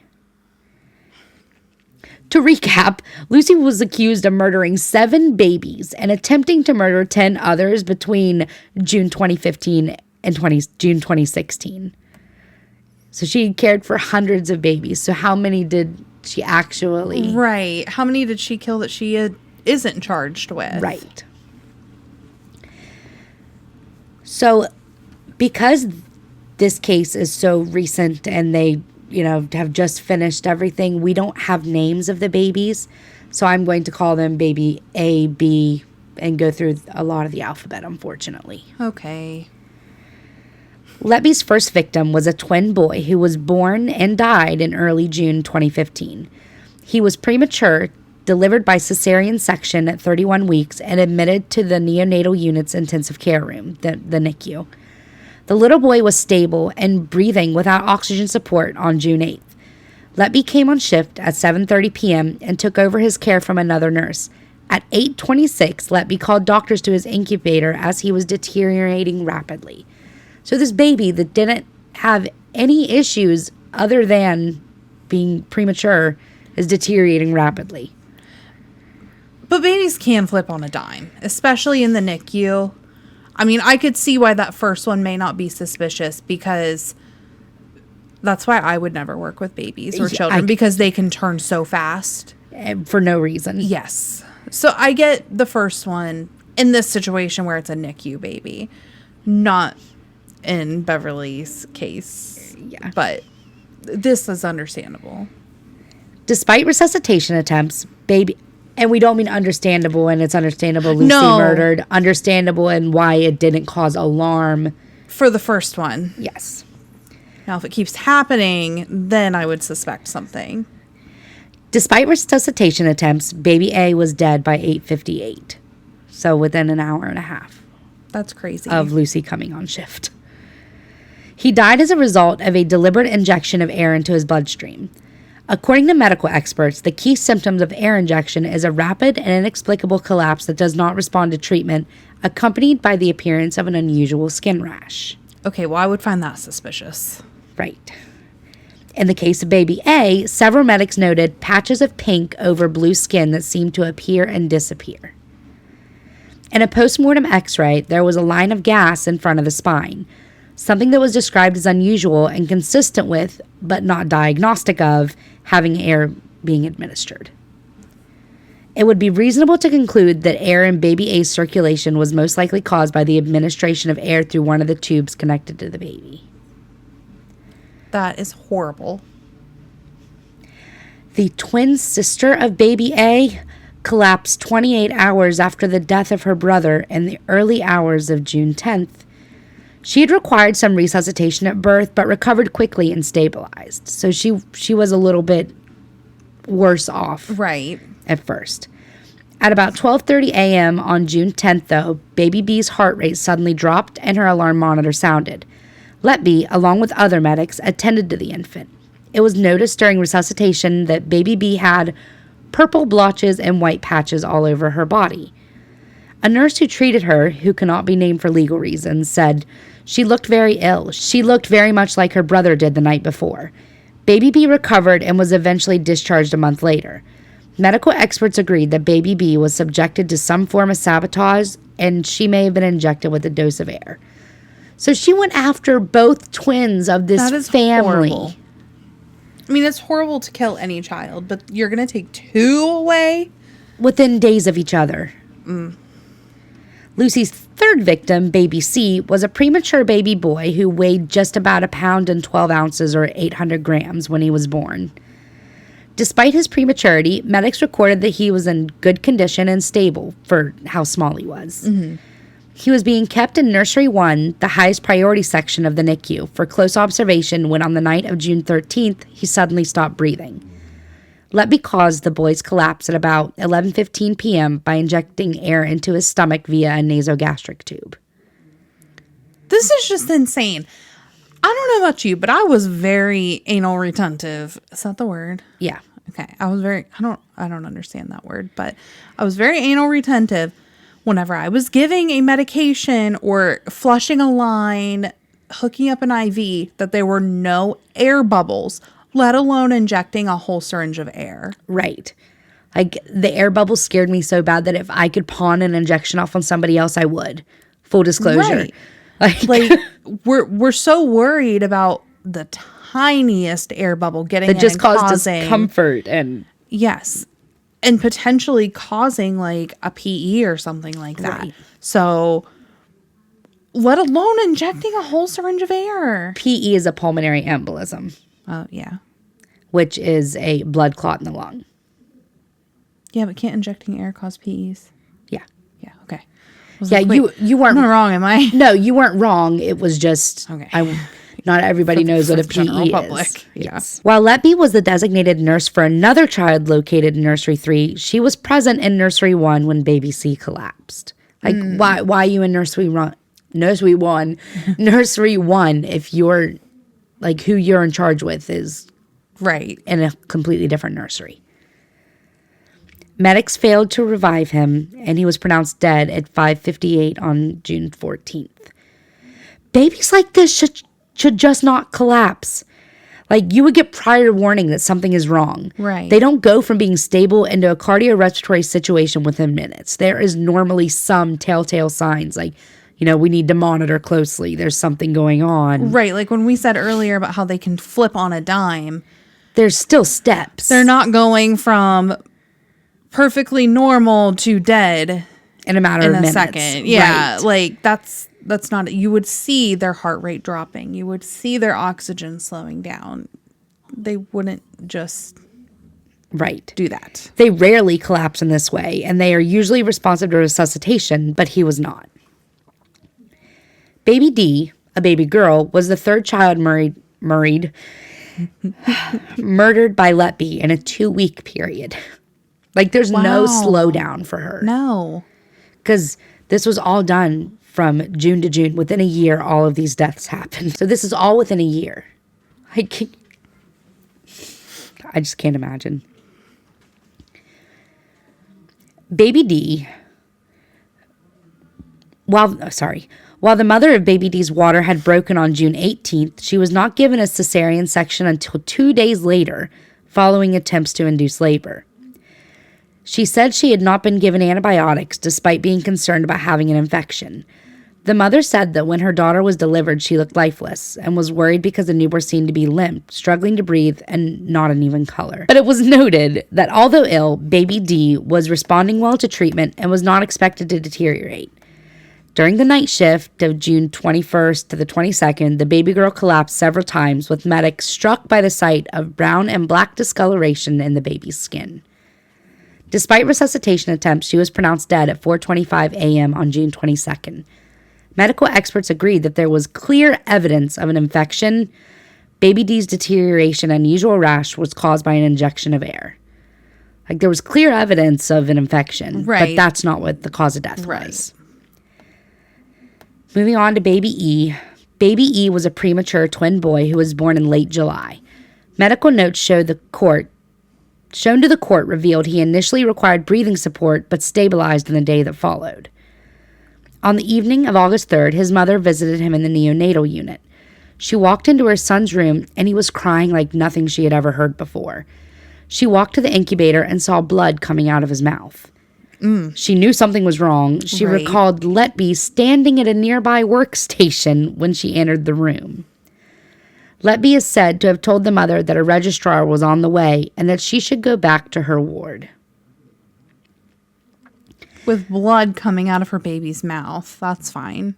S1: To recap, Lucy was accused of murdering 7 babies and attempting to murder 10 others between June 2015 and June 2016. So she cared for hundreds of babies. So how many did she actually...
S2: Right. How many did she kill that she isn't charged with?
S1: Right. So because this case is so recent and they, have just finished everything, we don't have names of the babies. So I'm going to call them baby A, B, and go through a lot of the alphabet, unfortunately.
S2: Okay.
S1: Letby's first victim was a twin boy who was born and died in early June 2015. He was premature, delivered by cesarean section at 31 weeks, and admitted to the neonatal unit's intensive care room, the NICU. The little boy was stable and breathing without oxygen support on June 8th. Letby came on shift at 7:30 p.m. and took over his care from another nurse. At 8:26, Letby called doctors to his incubator as he was deteriorating rapidly. So this baby that didn't have any issues other than being premature is deteriorating rapidly.
S2: But babies can flip on a dime, especially in the NICU. I mean, I could see why that first one may not be suspicious, because that's why I would never work with babies or children, because they can turn so fast.
S1: For no reason.
S2: Yes. So I get the first one in this situation where it's a NICU baby, not in Beverly's case.
S1: Yeah.
S2: But this is understandable.
S1: Despite resuscitation attempts, and we don't mean understandable and it's understandable Lucy murdered, understandable and why it didn't cause alarm.
S2: For the first one.
S1: Yes.
S2: Now, if it keeps happening, then I would suspect something.
S1: Despite resuscitation attempts, baby A was dead by 8:58. So within an hour and a half.
S2: That's crazy.
S1: Of Lucy coming on shift. He died as a result of a deliberate injection of air into his bloodstream. According to medical experts, the key symptoms of air injection is a rapid and inexplicable collapse that does not respond to treatment, accompanied by the appearance of an unusual skin rash.
S2: Okay, well, I would find that suspicious.
S1: Right. In the case of baby A, several medics noted patches of pink over blue skin that seemed to appear and disappear. In a postmortem x-ray, there was a line of gas in front of the spine, something that was described as unusual and consistent with, but not diagnostic of, having air being administered. It would be reasonable to conclude that air in baby A's circulation was most likely caused by the administration of air through one of the tubes connected to the baby.
S2: That is horrible.
S1: The twin sister of baby A collapsed 28 hours after the death of her brother in the early hours of June 10th. She had required some resuscitation at birth, but recovered quickly and stabilized. So she was a little bit worse off.
S2: Right.
S1: At first. At about 12:30 a.m. on June 10th, though, baby B's heart rate suddenly dropped and her alarm monitor sounded. Letby, along with other medics, attended to the infant. It was noticed during resuscitation that baby B had purple blotches and white patches all over her body. A nurse who treated her, who cannot be named for legal reasons, said she looked very ill. She looked very much like her brother did the night before. Baby B recovered and was eventually discharged a month later. Medical experts agreed that Baby B was subjected to some form of sabotage and she may have been injected with a dose of air. So she went after both twins of this
S2: That is
S1: family.
S2: horrible. I mean, it's horrible to kill any child, but you're going to take two away?
S1: Within days of each other. Lucy's third victim, Baby C, was a premature baby boy who weighed just about 1 pound and 12 ounces or 800 grams when he was born. Despite his prematurity, medics recorded that he was in good condition and stable for how small he was.
S2: Mm-hmm.
S1: He was being kept in Nursery 1, the highest priority section of the NICU, for close observation when on the night of June 13th, he suddenly stopped breathing. Letby caused the boy's collapse at about 11:15 p.m. by injecting air into his stomach via a nasogastric tube.
S2: This is just insane. I don't know about you, but I was very anal retentive. Is that the word?
S1: Yeah.
S2: Okay. I don't understand that word, but I was very anal retentive whenever I was giving a medication or flushing a line, hooking up an IV, that there were no air bubbles, let alone injecting a whole syringe of air.
S1: Right. Like, the air bubbles scared me so bad that if I could pawn an injection off on somebody else, I would. Full disclosure.
S2: Right. Like we're so worried about the tiniest air bubble getting
S1: that
S2: in
S1: just
S2: and
S1: caused
S2: causing,
S1: discomfort and
S2: yes, and potentially causing like a PE or something like that.
S1: Right.
S2: So, let alone injecting a whole syringe of air.
S1: PE is a pulmonary embolism,
S2: Oh yeah,
S1: which is a blood clot in the lung.
S2: yeah, but can't injecting air cause PEs?
S1: Yeah.
S2: Yeah. Okay. I was
S1: Yeah,
S2: like, wait,
S1: you weren't
S2: I'm not wrong, am I?
S1: No, you weren't wrong. It was just
S2: Okay.
S1: not everybody knows what a
S2: the general
S1: PE
S2: public.
S1: is.
S2: Yeah.
S1: Yes. While Letby was the designated nurse for another child located in Nursery 3, she was present in Nursery 1 when Baby C collapsed. Like, why are you in Nursery 1? Nursery 1 if you're, like, who you're in charge with is
S2: Right.
S1: in a completely different nursery. Medics failed to revive him, and he was pronounced dead at 5:58 on June 14th. Babies like this should just not collapse. Like, you would get prior warning that something is wrong.
S2: Right.
S1: They don't go from being stable into a cardiorespiratory situation within minutes. There is normally some telltale signs, like, we need to monitor closely. There's something going on.
S2: Right. Like when we said earlier about how they can flip on a dime.
S1: There's still steps.
S2: They're not going from perfectly normal to dead
S1: in a matter
S2: in
S1: of
S2: a
S1: minutes.
S2: second. Yeah.
S1: Right.
S2: Like that's not, you would see their heart rate dropping. You would see their oxygen slowing down. They wouldn't just
S1: Right.
S2: do that.
S1: They rarely collapse in this way, and they are usually responsive to resuscitation, but he was not. Baby D, a baby girl, was the third child murdered by Letby in a 2-week period. Like, there's no
S2: Wow.
S1: slowdown for her.
S2: No.
S1: Because this was all done from June to June. Within a year, all of these deaths happened. So this is all within a year. I just can't imagine. Baby D, while the mother of Baby D's water had broken on June 18th, she was not given a cesarean section until 2 days later, following attempts to induce labor. She said she had not been given antibiotics despite being concerned about having an infection. The mother said that when her daughter was delivered, she looked lifeless and was worried because the newborn seemed to be limp, struggling to breathe, and not an even color. But it was noted that although ill, Baby D was responding well to treatment and was not expected to deteriorate. During the night shift of June 21st to the 22nd, the baby girl collapsed several times, with medics struck by the sight of brown and black discoloration in the baby's skin. Despite resuscitation attempts, she was pronounced dead at 4:25 a.m. on June 22nd. Medical experts agreed that there was clear evidence of an infection. Baby D's deterioration and unusual rash was caused by an injection of air. Like, there was clear evidence of an infection,
S2: Right.
S1: but that's not what the cause of death
S2: Right.
S1: was. Moving on to Baby E. Baby E was a premature twin boy who was born in late July. Medical notes shown to the court revealed he initially required breathing support but stabilized in the day that followed. On the evening of August 3rd, his mother visited him in the neonatal unit. She walked into her son's room, and he was crying like nothing she had ever heard before. She walked to the incubator and saw blood coming out of his mouth. She knew something was wrong. She recalled Letby standing at a nearby workstation when she entered the room. Letby is said to have told the mother that a registrar was on the way and that she should go back to her ward.
S2: With blood coming out of her baby's mouth. That's fine.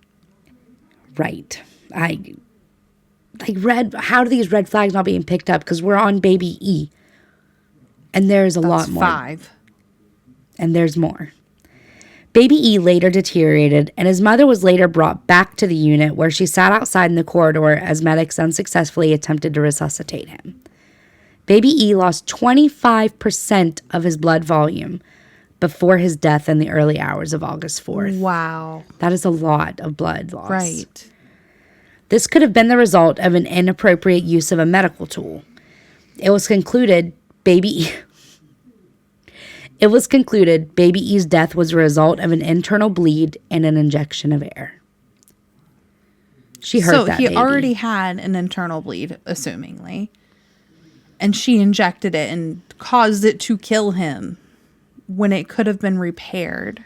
S1: Right. How do these red flags not being picked up? Because we're on baby E. And there's a lot more.
S2: 5.
S1: And there's more. Baby E later deteriorated, and his mother was later brought back to the unit where she sat outside in the corridor as medics unsuccessfully attempted to resuscitate him. Baby E lost 25% of his blood volume before his death in the early hours of August 4th.
S2: Wow.
S1: That is a lot of blood loss.
S2: Right.
S1: This could have been the result of an inappropriate use of a medical tool. It was concluded Baby E's death was a result of an internal bleed and an injection of air. She hurt that baby.
S2: So he already had an internal bleed, assumingly. And she injected it and caused it to kill him when it could have been repaired.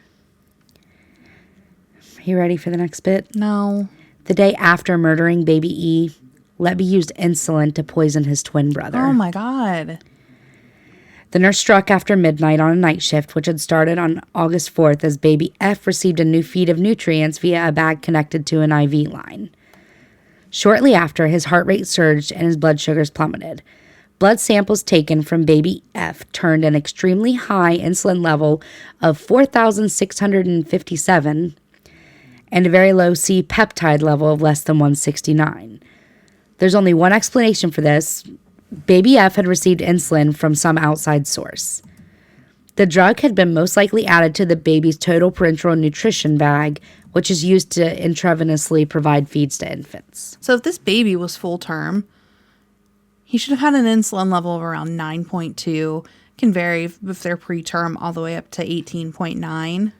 S1: Are you ready for the next bit?
S2: No.
S1: The day after murdering baby E, Letby used insulin to poison his twin brother.
S2: Oh my God.
S1: The nurse struck after midnight on a night shift, which had started on August 4th as baby F received a new feed of nutrients via a bag connected to an IV line. Shortly after, his heart rate surged and his blood sugars plummeted. Blood samples taken from baby F turned an extremely high insulin level of 4,657 and a very low C-peptide level of less than 169. There's only one explanation for this. Baby F had received insulin from some outside source. The drug had been most likely added to the baby's total parenteral nutrition bag, which is used to intravenously provide feeds to infants.
S2: So if this baby was full term, he should have had an insulin level of around 9.2. Can vary if they're preterm all the way up to 18.9.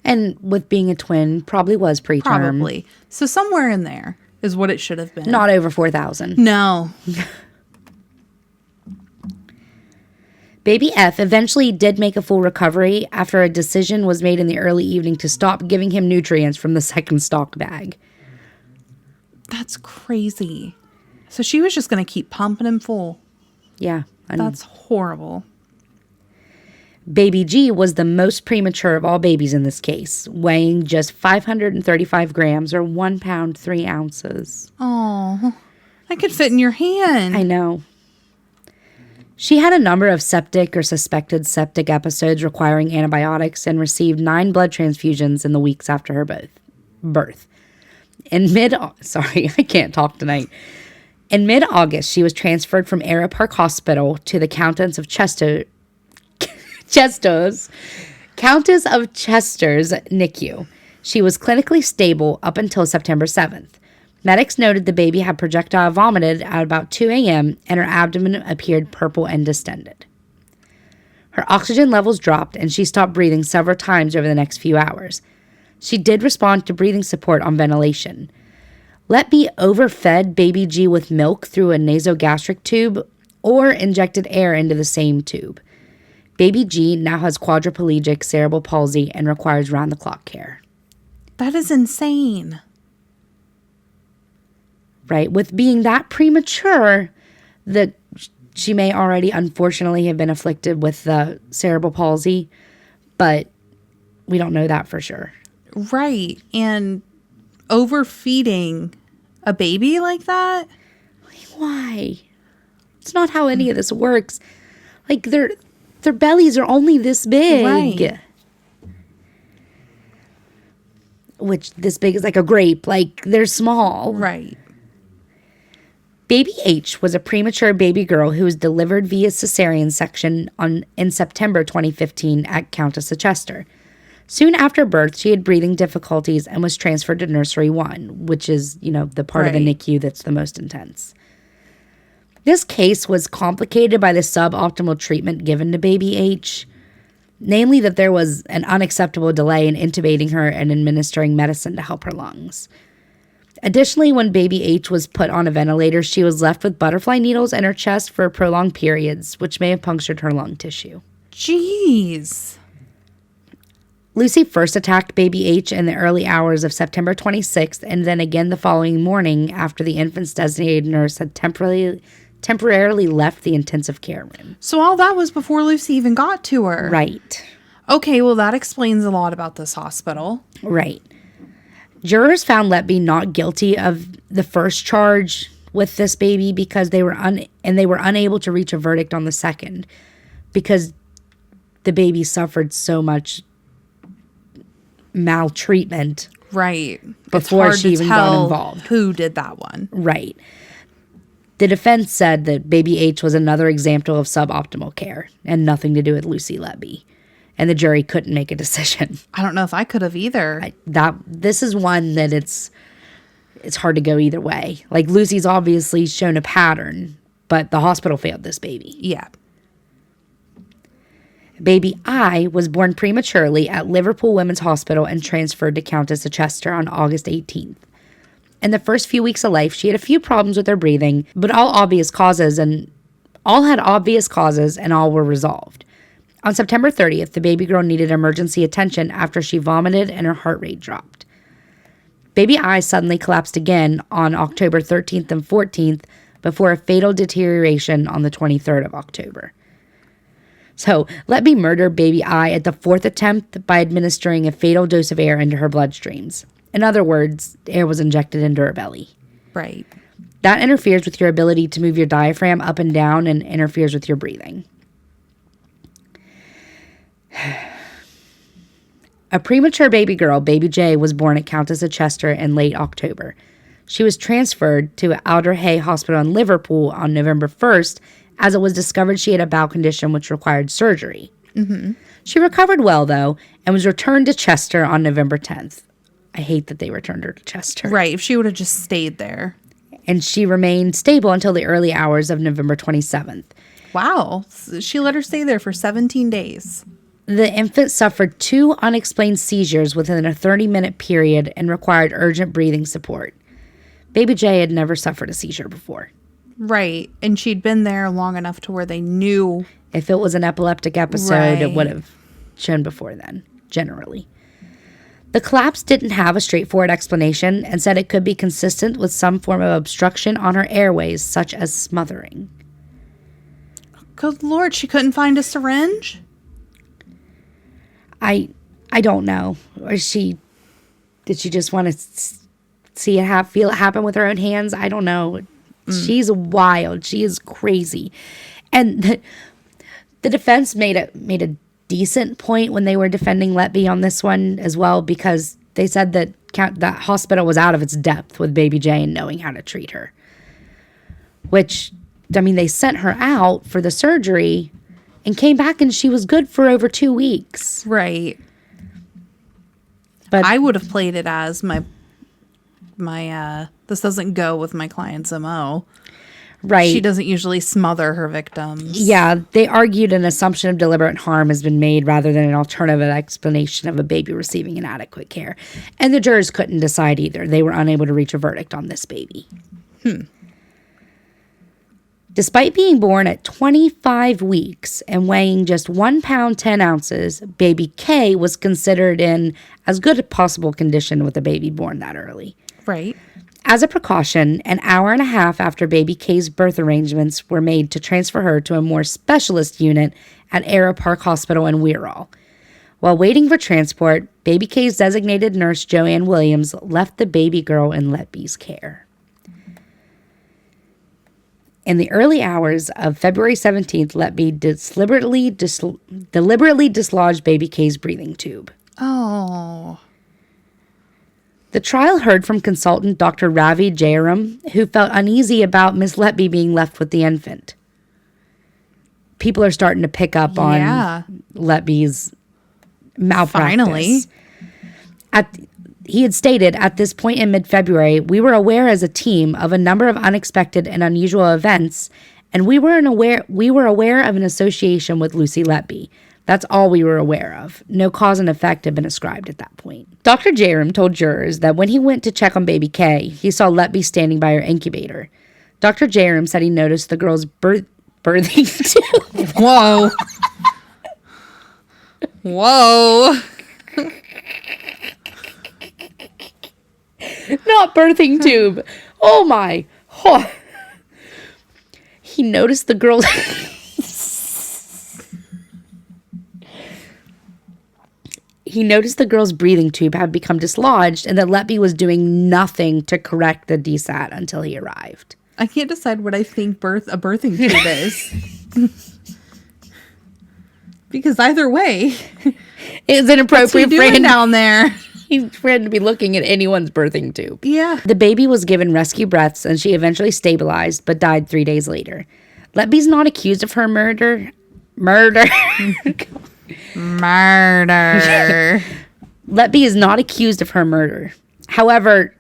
S1: And with being a twin, probably was preterm.
S2: Probably. So somewhere in there is what it should have been.
S1: Not over 4,000.
S2: No.
S1: Baby F eventually did make a full recovery after a decision was made in the early evening to stop giving him nutrients from the second stock bag.
S2: That's crazy. So she was just going to keep pumping him full.
S1: Yeah.
S2: That's horrible.
S1: Baby G was the most premature of all babies in this case, weighing just 535 grams or 1 pound, 3 ounces.
S2: Oh, I could fit in your hand.
S1: I know. She had a number of septic or suspected septic episodes requiring antibiotics and received 9 blood transfusions in the weeks after her birth. In mid-August, she was transferred from Era Park Hospital to the Countess of Chester's NICU. She was clinically stable up until September 7th. Medics noted the baby had projectile vomited at about 2 a.m. and her abdomen appeared purple and distended. Her oxygen levels dropped and she stopped breathing several times over the next few hours. She did respond to breathing support on ventilation. Letby overfed baby G with milk through a nasogastric tube or injected air into the same tube. Baby G now has quadriplegic cerebral palsy and requires round-the-clock care.
S2: That is insane.
S1: Right? With being that premature, that she may already unfortunately have been afflicted with the cerebral palsy, but we don't know that for sure.
S2: Right. And overfeeding a baby like that?
S1: Why? It's not how any of this works. Like, their bellies are only this big.
S2: Right.
S1: Which this big is like a grape. Like, they're small.
S2: Right.
S1: Baby H was a premature baby girl who was delivered via cesarean section in September 2015 at Countess of Chester. Soon after birth, she had breathing difficulties and was transferred to Nursery 1, which is, the part of the NICU that's the most intense. This case was complicated by the suboptimal treatment given to baby H. namely that there was an unacceptable delay in intubating her and administering medicine to help her lungs. Additionally, when baby H was put on a ventilator, she was left with butterfly needles in her chest for prolonged periods, which may have punctured her lung tissue.
S2: Jeez.
S1: Lucy first attacked baby H in the early hours of September 26th, and then again the following morning after the infant's designated nurse had temporarily left the intensive care room.
S2: So all that was before Lucy even got to her.
S1: Right.
S2: Okay, well, that explains a lot about this hospital.
S1: Right. Jurors found Letby not guilty of the first charge with this baby because they were unable to reach a verdict on the second because the baby suffered so much maltreatment.
S2: Right.
S1: Before she even got involved.
S2: Who did that one?
S1: Right. The defense said that baby H was another example of suboptimal care and nothing to do with Lucy Letby. And the jury couldn't make a decision.
S2: I don't know if I could have either.
S1: This is one that it's hard to go either way. Like, Lucy's obviously shown a pattern, but the hospital failed this baby.
S2: Yeah.
S1: Baby I was born prematurely at Liverpool Women's Hospital and transferred to Countess of Chester on August 18th. In the first few weeks of life, she had a few problems with her breathing, but all had obvious causes and all were resolved. On September 30th, the baby girl needed emergency attention after she vomited and her heart rate dropped. Baby I suddenly collapsed again on October 13th and 14th before a fatal deterioration on the 23rd of October. So, Letby murdered baby I at the fourth attempt by administering a fatal dose of air into her bloodstreams. In other words, air was injected into her belly.
S2: Right.
S1: That interferes with your ability to move your diaphragm up and down and interferes with your breathing. A premature baby girl, baby J, was born at Countess of Chester in late October. She was transferred to Alderhay Hospital in Liverpool on November 1st as it was discovered she had a bowel condition which required surgery.
S2: Mm-hmm.
S1: She recovered well, though, and was returned to Chester on November 10th. I hate that they returned her to Chester.
S2: Right, if she would have just stayed there.
S1: And she remained stable until the early hours of November 27th.
S2: Wow. She let her stay there for 17 days.
S1: The infant suffered 2 unexplained seizures within a 30-minute period and required urgent breathing support. Baby J had never suffered a seizure before.
S2: Right. And she'd been there long enough to where they knew.
S1: If it was an epileptic episode,
S2: Right.
S1: It would have shown before then, generally. The collapse didn't have a straightforward explanation and said it could be consistent with some form of obstruction on her airways, such as smothering.
S2: Good Lord, she couldn't find a syringe?
S1: I don't know. Or did she just want to see it feel it happen with her own hands? I don't know. She's wild. She is crazy. And the defense made a decent point when they were defending Letby on this one as well, because they said that that hospital was out of its depth with baby J and knowing how to treat her. Which, I mean, they sent her out for the surgery and came back and she was good for over 2 weeks.
S2: Right.
S1: But
S2: I would have played it as my this doesn't go with my client's MO.
S1: right.
S2: She doesn't usually smother her victims.
S1: Yeah, they argued an assumption of deliberate harm has been made rather than an alternative explanation of a baby receiving inadequate care. And the jurors couldn't decide either. They were unable to reach a verdict on this baby. Despite being born at 25 weeks and weighing just 1 pound 10 ounces, baby K was considered in as good a possible condition with a baby born that early.
S2: Right.
S1: As a precaution, an hour and a half after baby K's birth arrangements were made to transfer her to a more specialist unit at Arrow Park Hospital in Wirral. While waiting for transport, baby K's designated nurse Joanne Williams left the baby girl in Letby's care. In the early hours of February 17th, Letby deliberately dislodged baby K's breathing tube.
S2: Oh.
S1: The trial heard from consultant Dr. Ravi Jayaram, who felt uneasy about Miss Letby being left with the infant. People are starting to pick up on Letby's malpractice.
S2: Finally.
S1: He had stated, at this point in mid-February, we were aware as a team of a number of unexpected and unusual events, and we were aware of an association with Lucy Letby. That's all we were aware of. No cause and effect had been ascribed at that point. Dr. Jerem told jurors that when he went to check on baby Kay, he saw Letby standing by her incubator. Dr. Jerem said he noticed the girl's birthing tube.
S2: Whoa. Whoa.
S1: Not birthing tube. Oh my. Oh. He noticed the girl's... He noticed the girl's breathing tube had become dislodged and that Letby was doing nothing to correct the DSAT until he arrived.
S2: I can't decide what I think a birthing tube is. Because either way,
S1: it's inappropriate for him
S2: down there.
S1: He's afraid to be looking at anyone's birthing tube.
S2: Yeah.
S1: The baby was given rescue breaths and she eventually stabilized but died 3 days later. Letby's not accused of her murder. Letby is not accused of her murder. However,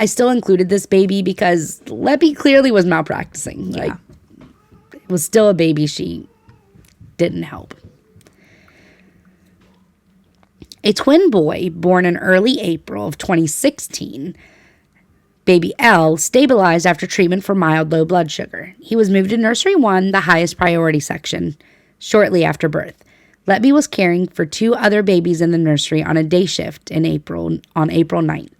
S1: I still included this baby because Letby clearly was malpracticing. Like, it was still a baby. She didn't help. A twin boy born in early April of 2016, baby L, stabilized after treatment for mild low blood sugar. He was moved to Nursery 1, the highest priority section, shortly after birth. Letby was caring for 2 other babies in the nursery on a day shift on April 9th.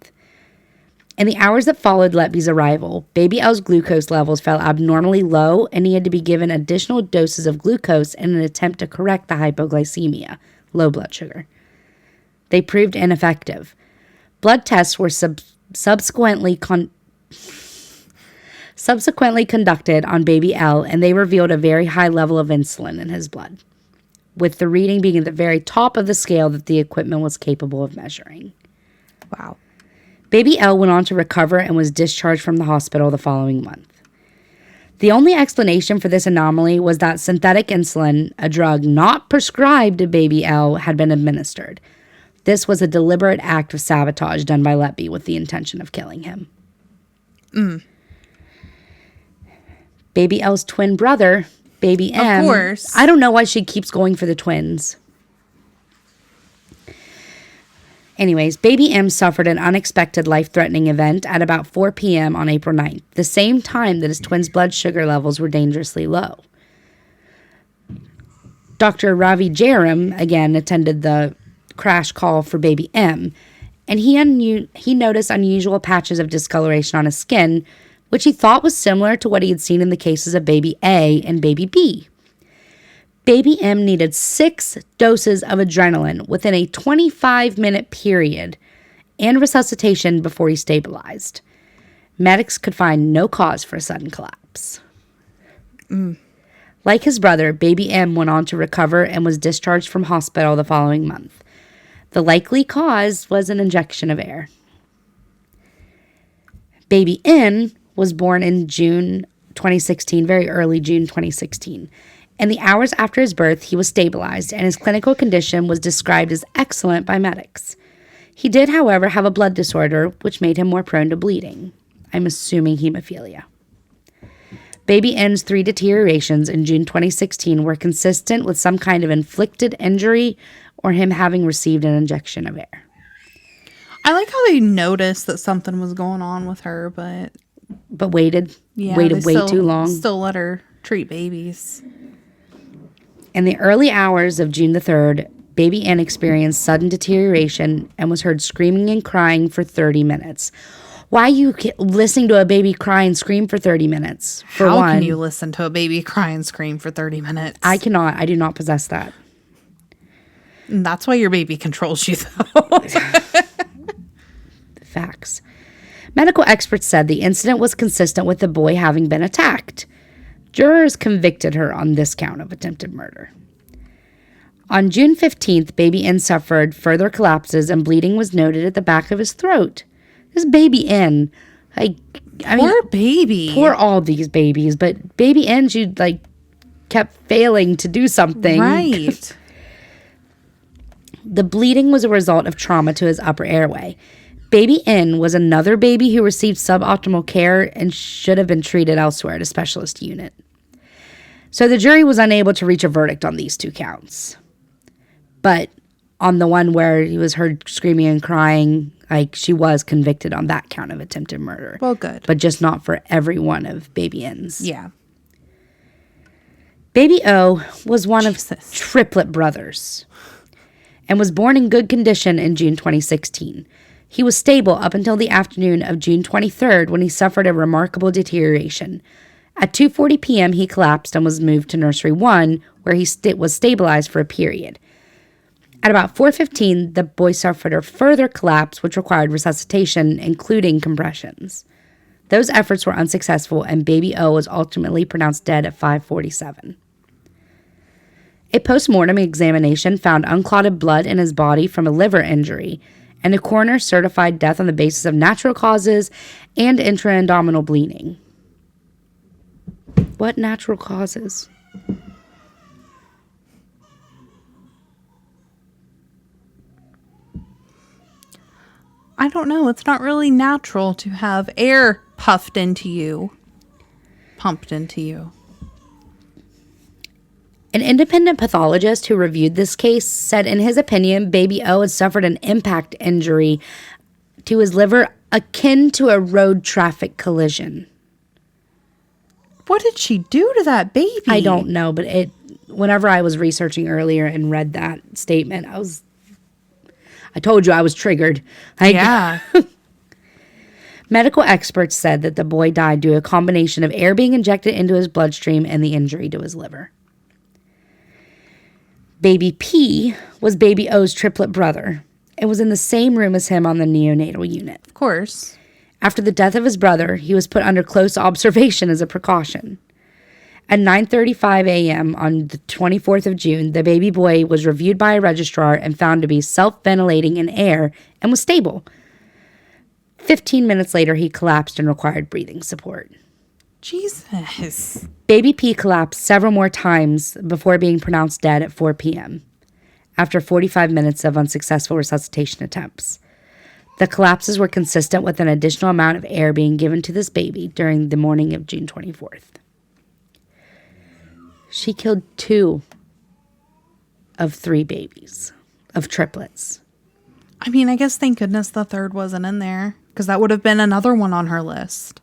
S1: In the hours that followed Letby's arrival, baby L's glucose levels fell abnormally low and he had to be given additional doses of glucose in an attempt to correct the hypoglycemia, low blood sugar. They proved ineffective. Blood tests were subsequently conducted on baby L and they revealed a very high level of insulin in his blood, with the reading being at the very top of the scale that the equipment was capable of measuring.
S2: Wow.
S1: Baby L went on to recover and was discharged from the hospital the following month. The only explanation for this anomaly was that synthetic insulin, a drug not prescribed to baby L, had been administered. This was a deliberate act of sabotage done by Letby with the intention of killing him. Baby L's twin brother, baby M.
S2: Of course.
S1: I don't know why she keeps going for the twins. Anyways, baby M suffered an unexpected life-threatening event at about 4 p.m. on April 9th, the same time that his twins' blood sugar levels were dangerously low. Dr. Ravi Jaram, again, attended the crash call for baby M, and he noticed unusual patches of discoloration on his skin, which he thought was similar to what he had seen in the cases of baby A and baby B. Baby M needed 6 doses of adrenaline within a 25-minute period and resuscitation before he stabilized. Medics could find no cause for a sudden collapse. Like his brother, baby M went on to recover and was discharged from hospital the following month. The likely cause was an injection of air. Baby N was born in June 2016, very early June 2016. In the hours after his birth, he was stabilized, and his clinical condition was described as excellent by medics. He did, however, have a blood disorder, which made him more prone to bleeding. I'm assuming hemophilia. Baby N's 3 deteriorations in June 2016 were consistent with some kind of inflicted injury or him having received an injection of air.
S2: I like how they noticed that something was going on with her, but
S1: waited way too long.
S2: Still let her treat babies.
S1: In the early hours of June the 3rd, baby N experienced sudden deterioration and was heard screaming and crying for 30 minutes. Why are you listening to a baby cry and scream for 30 minutes?
S2: How can you listen to a baby cry and scream for 30 minutes?
S1: I cannot. I do not possess that.
S2: And that's why your baby controls you, though.
S1: Facts. Medical experts said the incident was consistent with the boy having been attacked. Jurors convicted her on this count of attempted murder. On June 15th, baby N suffered further collapses and bleeding was noted at the back of his throat. This baby N,
S2: Poor baby.
S1: Poor all these babies, but baby N, she kept failing to do something.
S2: Right.
S1: The bleeding was a result of trauma to his upper airway. Baby N was another baby who received suboptimal care and should have been treated elsewhere at a specialist unit. So the jury was unable to reach a verdict on these 2 counts. But on the one where he was heard screaming and crying, like, she was convicted on that count of attempted murder.
S2: Well, good.
S1: But just not for every one of Baby N's.
S2: Yeah.
S1: Baby O was one of triplet brothers and was born in good condition in June 2016. He was stable up until the afternoon of June 23rd when he suffered a remarkable deterioration. At 2:40 p.m., he collapsed and was moved to Nursery 1, where he was stabilized for a period. At about 4:15, the boy suffered a further collapse, which required resuscitation, including compressions. Those efforts were unsuccessful, and Baby O was ultimately pronounced dead at 5:47. A post-mortem examination found unclotted blood in his body from a liver injury, and a coroner certified death on the basis of natural causes and intra-abdominal bleeding. What natural causes?
S2: I don't know. It's not really natural to have air pumped into you.
S1: An independent pathologist who reviewed this case said in his opinion, Baby O had suffered an impact injury to his liver akin to a road traffic collision.
S2: What did she do to that baby?
S1: I don't know, but whenever I was researching earlier and read that statement, I told you I was triggered.
S2: Yeah.
S1: Medical experts said that the boy died due to a combination of air being injected into his bloodstream and the injury to his liver. Baby P was Baby O's triplet brother and was in the same room as him on the neonatal unit.
S2: Of course.
S1: After the death of his brother, he was put under close observation as a precaution. At 9:35 a.m. on the 24th of June, the baby boy was reviewed by a registrar and found to be self-ventilating in air and was stable. 15 minutes later, he collapsed and required breathing support.
S2: Jesus.
S1: Baby P collapsed several more times before being pronounced dead at 4 p.m. after 45 minutes of unsuccessful resuscitation attempts. The collapses were consistent with an additional amount of air being given to this baby during the morning of June 24th. She killed 2 of 3 babies, of triplets.
S2: I mean, I guess thank goodness the third wasn't in there, because that would have been another one on her list.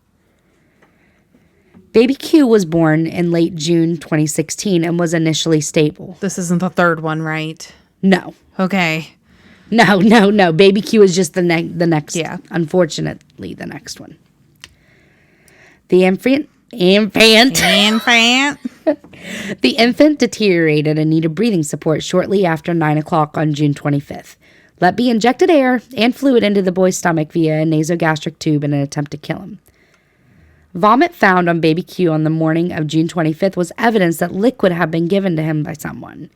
S1: Baby Q was born in late June 2016 and was initially stable.
S2: This isn't the third one, right?
S1: No.
S2: Okay.
S1: No. Baby Q is just the next.
S2: Yeah.
S1: Unfortunately, the next one. The infant. The infant deteriorated and needed breathing support shortly after 9 o'clock on June 25th. Letby injected air and fluid into the boy's stomach via a nasogastric tube in an attempt to kill him. Vomit found on Baby Q on the morning of June 25th was evidence that liquid had been given to him by someone.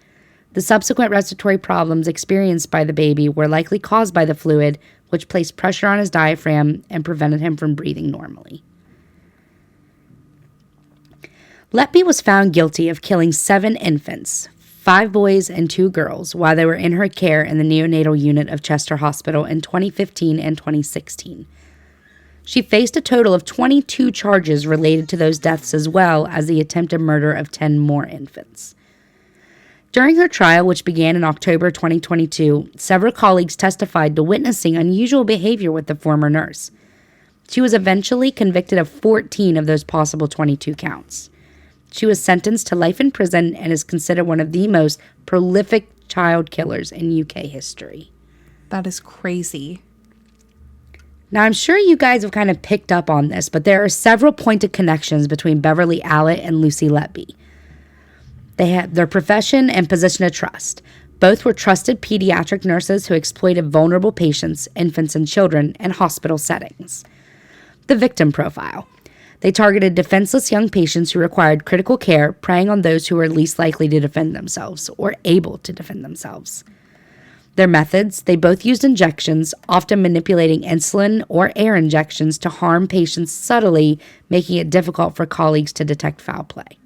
S1: The subsequent respiratory problems experienced by the baby were likely caused by the fluid, which placed pressure on his diaphragm and prevented him from breathing normally. Letby was found guilty of killing 7 infants, 5 boys and 2 girls, while they were in her care in the neonatal unit of Chester Hospital in 2015 and 2016. She faced a total of 22 charges related to those deaths, as well as the attempted murder of 10 more infants. During her trial, which began in October 2022, several colleagues testified to witnessing unusual behavior with the former nurse. She was eventually convicted of 14 of those possible 22 counts. She was sentenced to life in prison and is considered one of the most prolific child killers in UK history.
S2: That is crazy.
S1: Now, I'm sure you guys have kind of picked up on this, but there are several pointed connections between Beverley Allitt and Lucy Letby. They had their profession and position of trust. Both were trusted pediatric nurses who exploited vulnerable patients, infants, and children in hospital settings. The victim profile. They targeted defenseless young patients who required critical care, preying on those who were least likely to defend themselves or able to defend themselves. Their methods, they both used injections, often manipulating insulin or air injections to harm patients subtly, making it difficult for colleagues to detect foul play.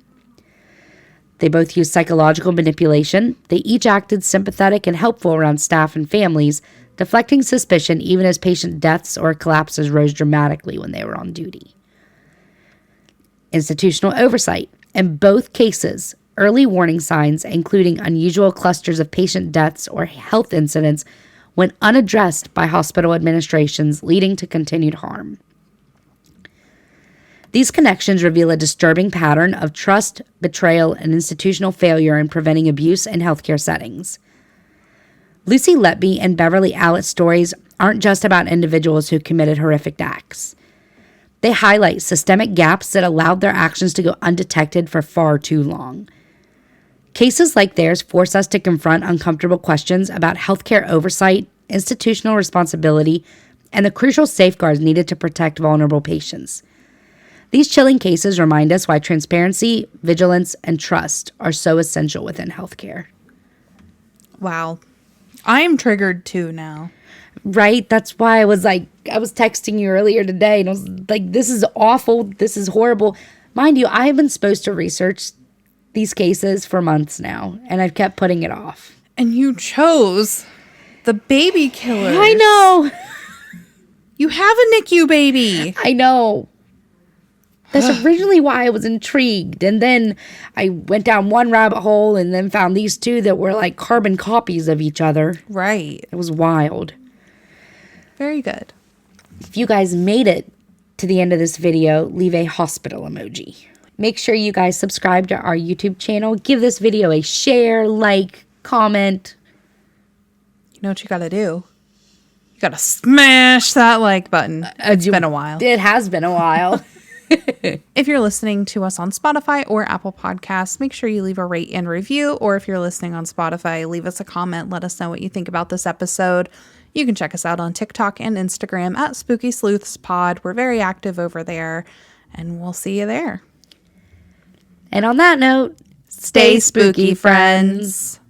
S1: They both used psychological manipulation. They each acted sympathetic and helpful around staff and families, deflecting suspicion even as patient deaths or collapses rose dramatically when they were on duty. Institutional oversight. In both cases, early warning signs, including unusual clusters of patient deaths or health incidents, went unaddressed by hospital administrations, leading to continued harm. These connections reveal a disturbing pattern of trust, betrayal, and institutional failure in preventing abuse in healthcare settings. Lucy Letby and Beverley Allitt stories aren't just about individuals who committed horrific acts. They highlight systemic gaps that allowed their actions to go undetected for far too long. Cases like theirs force us to confront uncomfortable questions about healthcare oversight, institutional responsibility, and the crucial safeguards needed to protect vulnerable patients. These chilling cases remind us why transparency, vigilance, and trust are so essential within healthcare.
S2: Wow. I'm triggered too now.
S1: Right? That's why I was texting you earlier today, and I was like, this is awful. This is horrible. Mind you, I have been supposed to research these cases for months now, and I've kept putting it off.
S2: And you chose the baby killers.
S1: I know.
S2: You have a NICU baby.
S1: I know. That's originally why I was intrigued. And then I went down one rabbit hole and then found these two that were like carbon copies of each other.
S2: Right.
S1: It was wild.
S2: Very good.
S1: If you guys made it to the end of this video, leave a hospital emoji. Make sure you guys subscribe to our YouTube channel. Give this video a share, like, comment.
S2: You know what you gotta do? You gotta smash that like button. It's been a while.
S1: It has been a while.
S2: If you're listening to us on Spotify or Apple Podcasts, make sure you leave a rate and review. Or if you're listening on Spotify, leave us a comment. Let us know what you think about this episode. You can check us out on TikTok and Instagram at Spooky Sleuths Pod. We're very active over there, and we'll see you there.
S1: And on that note,
S2: Stay spooky, friends.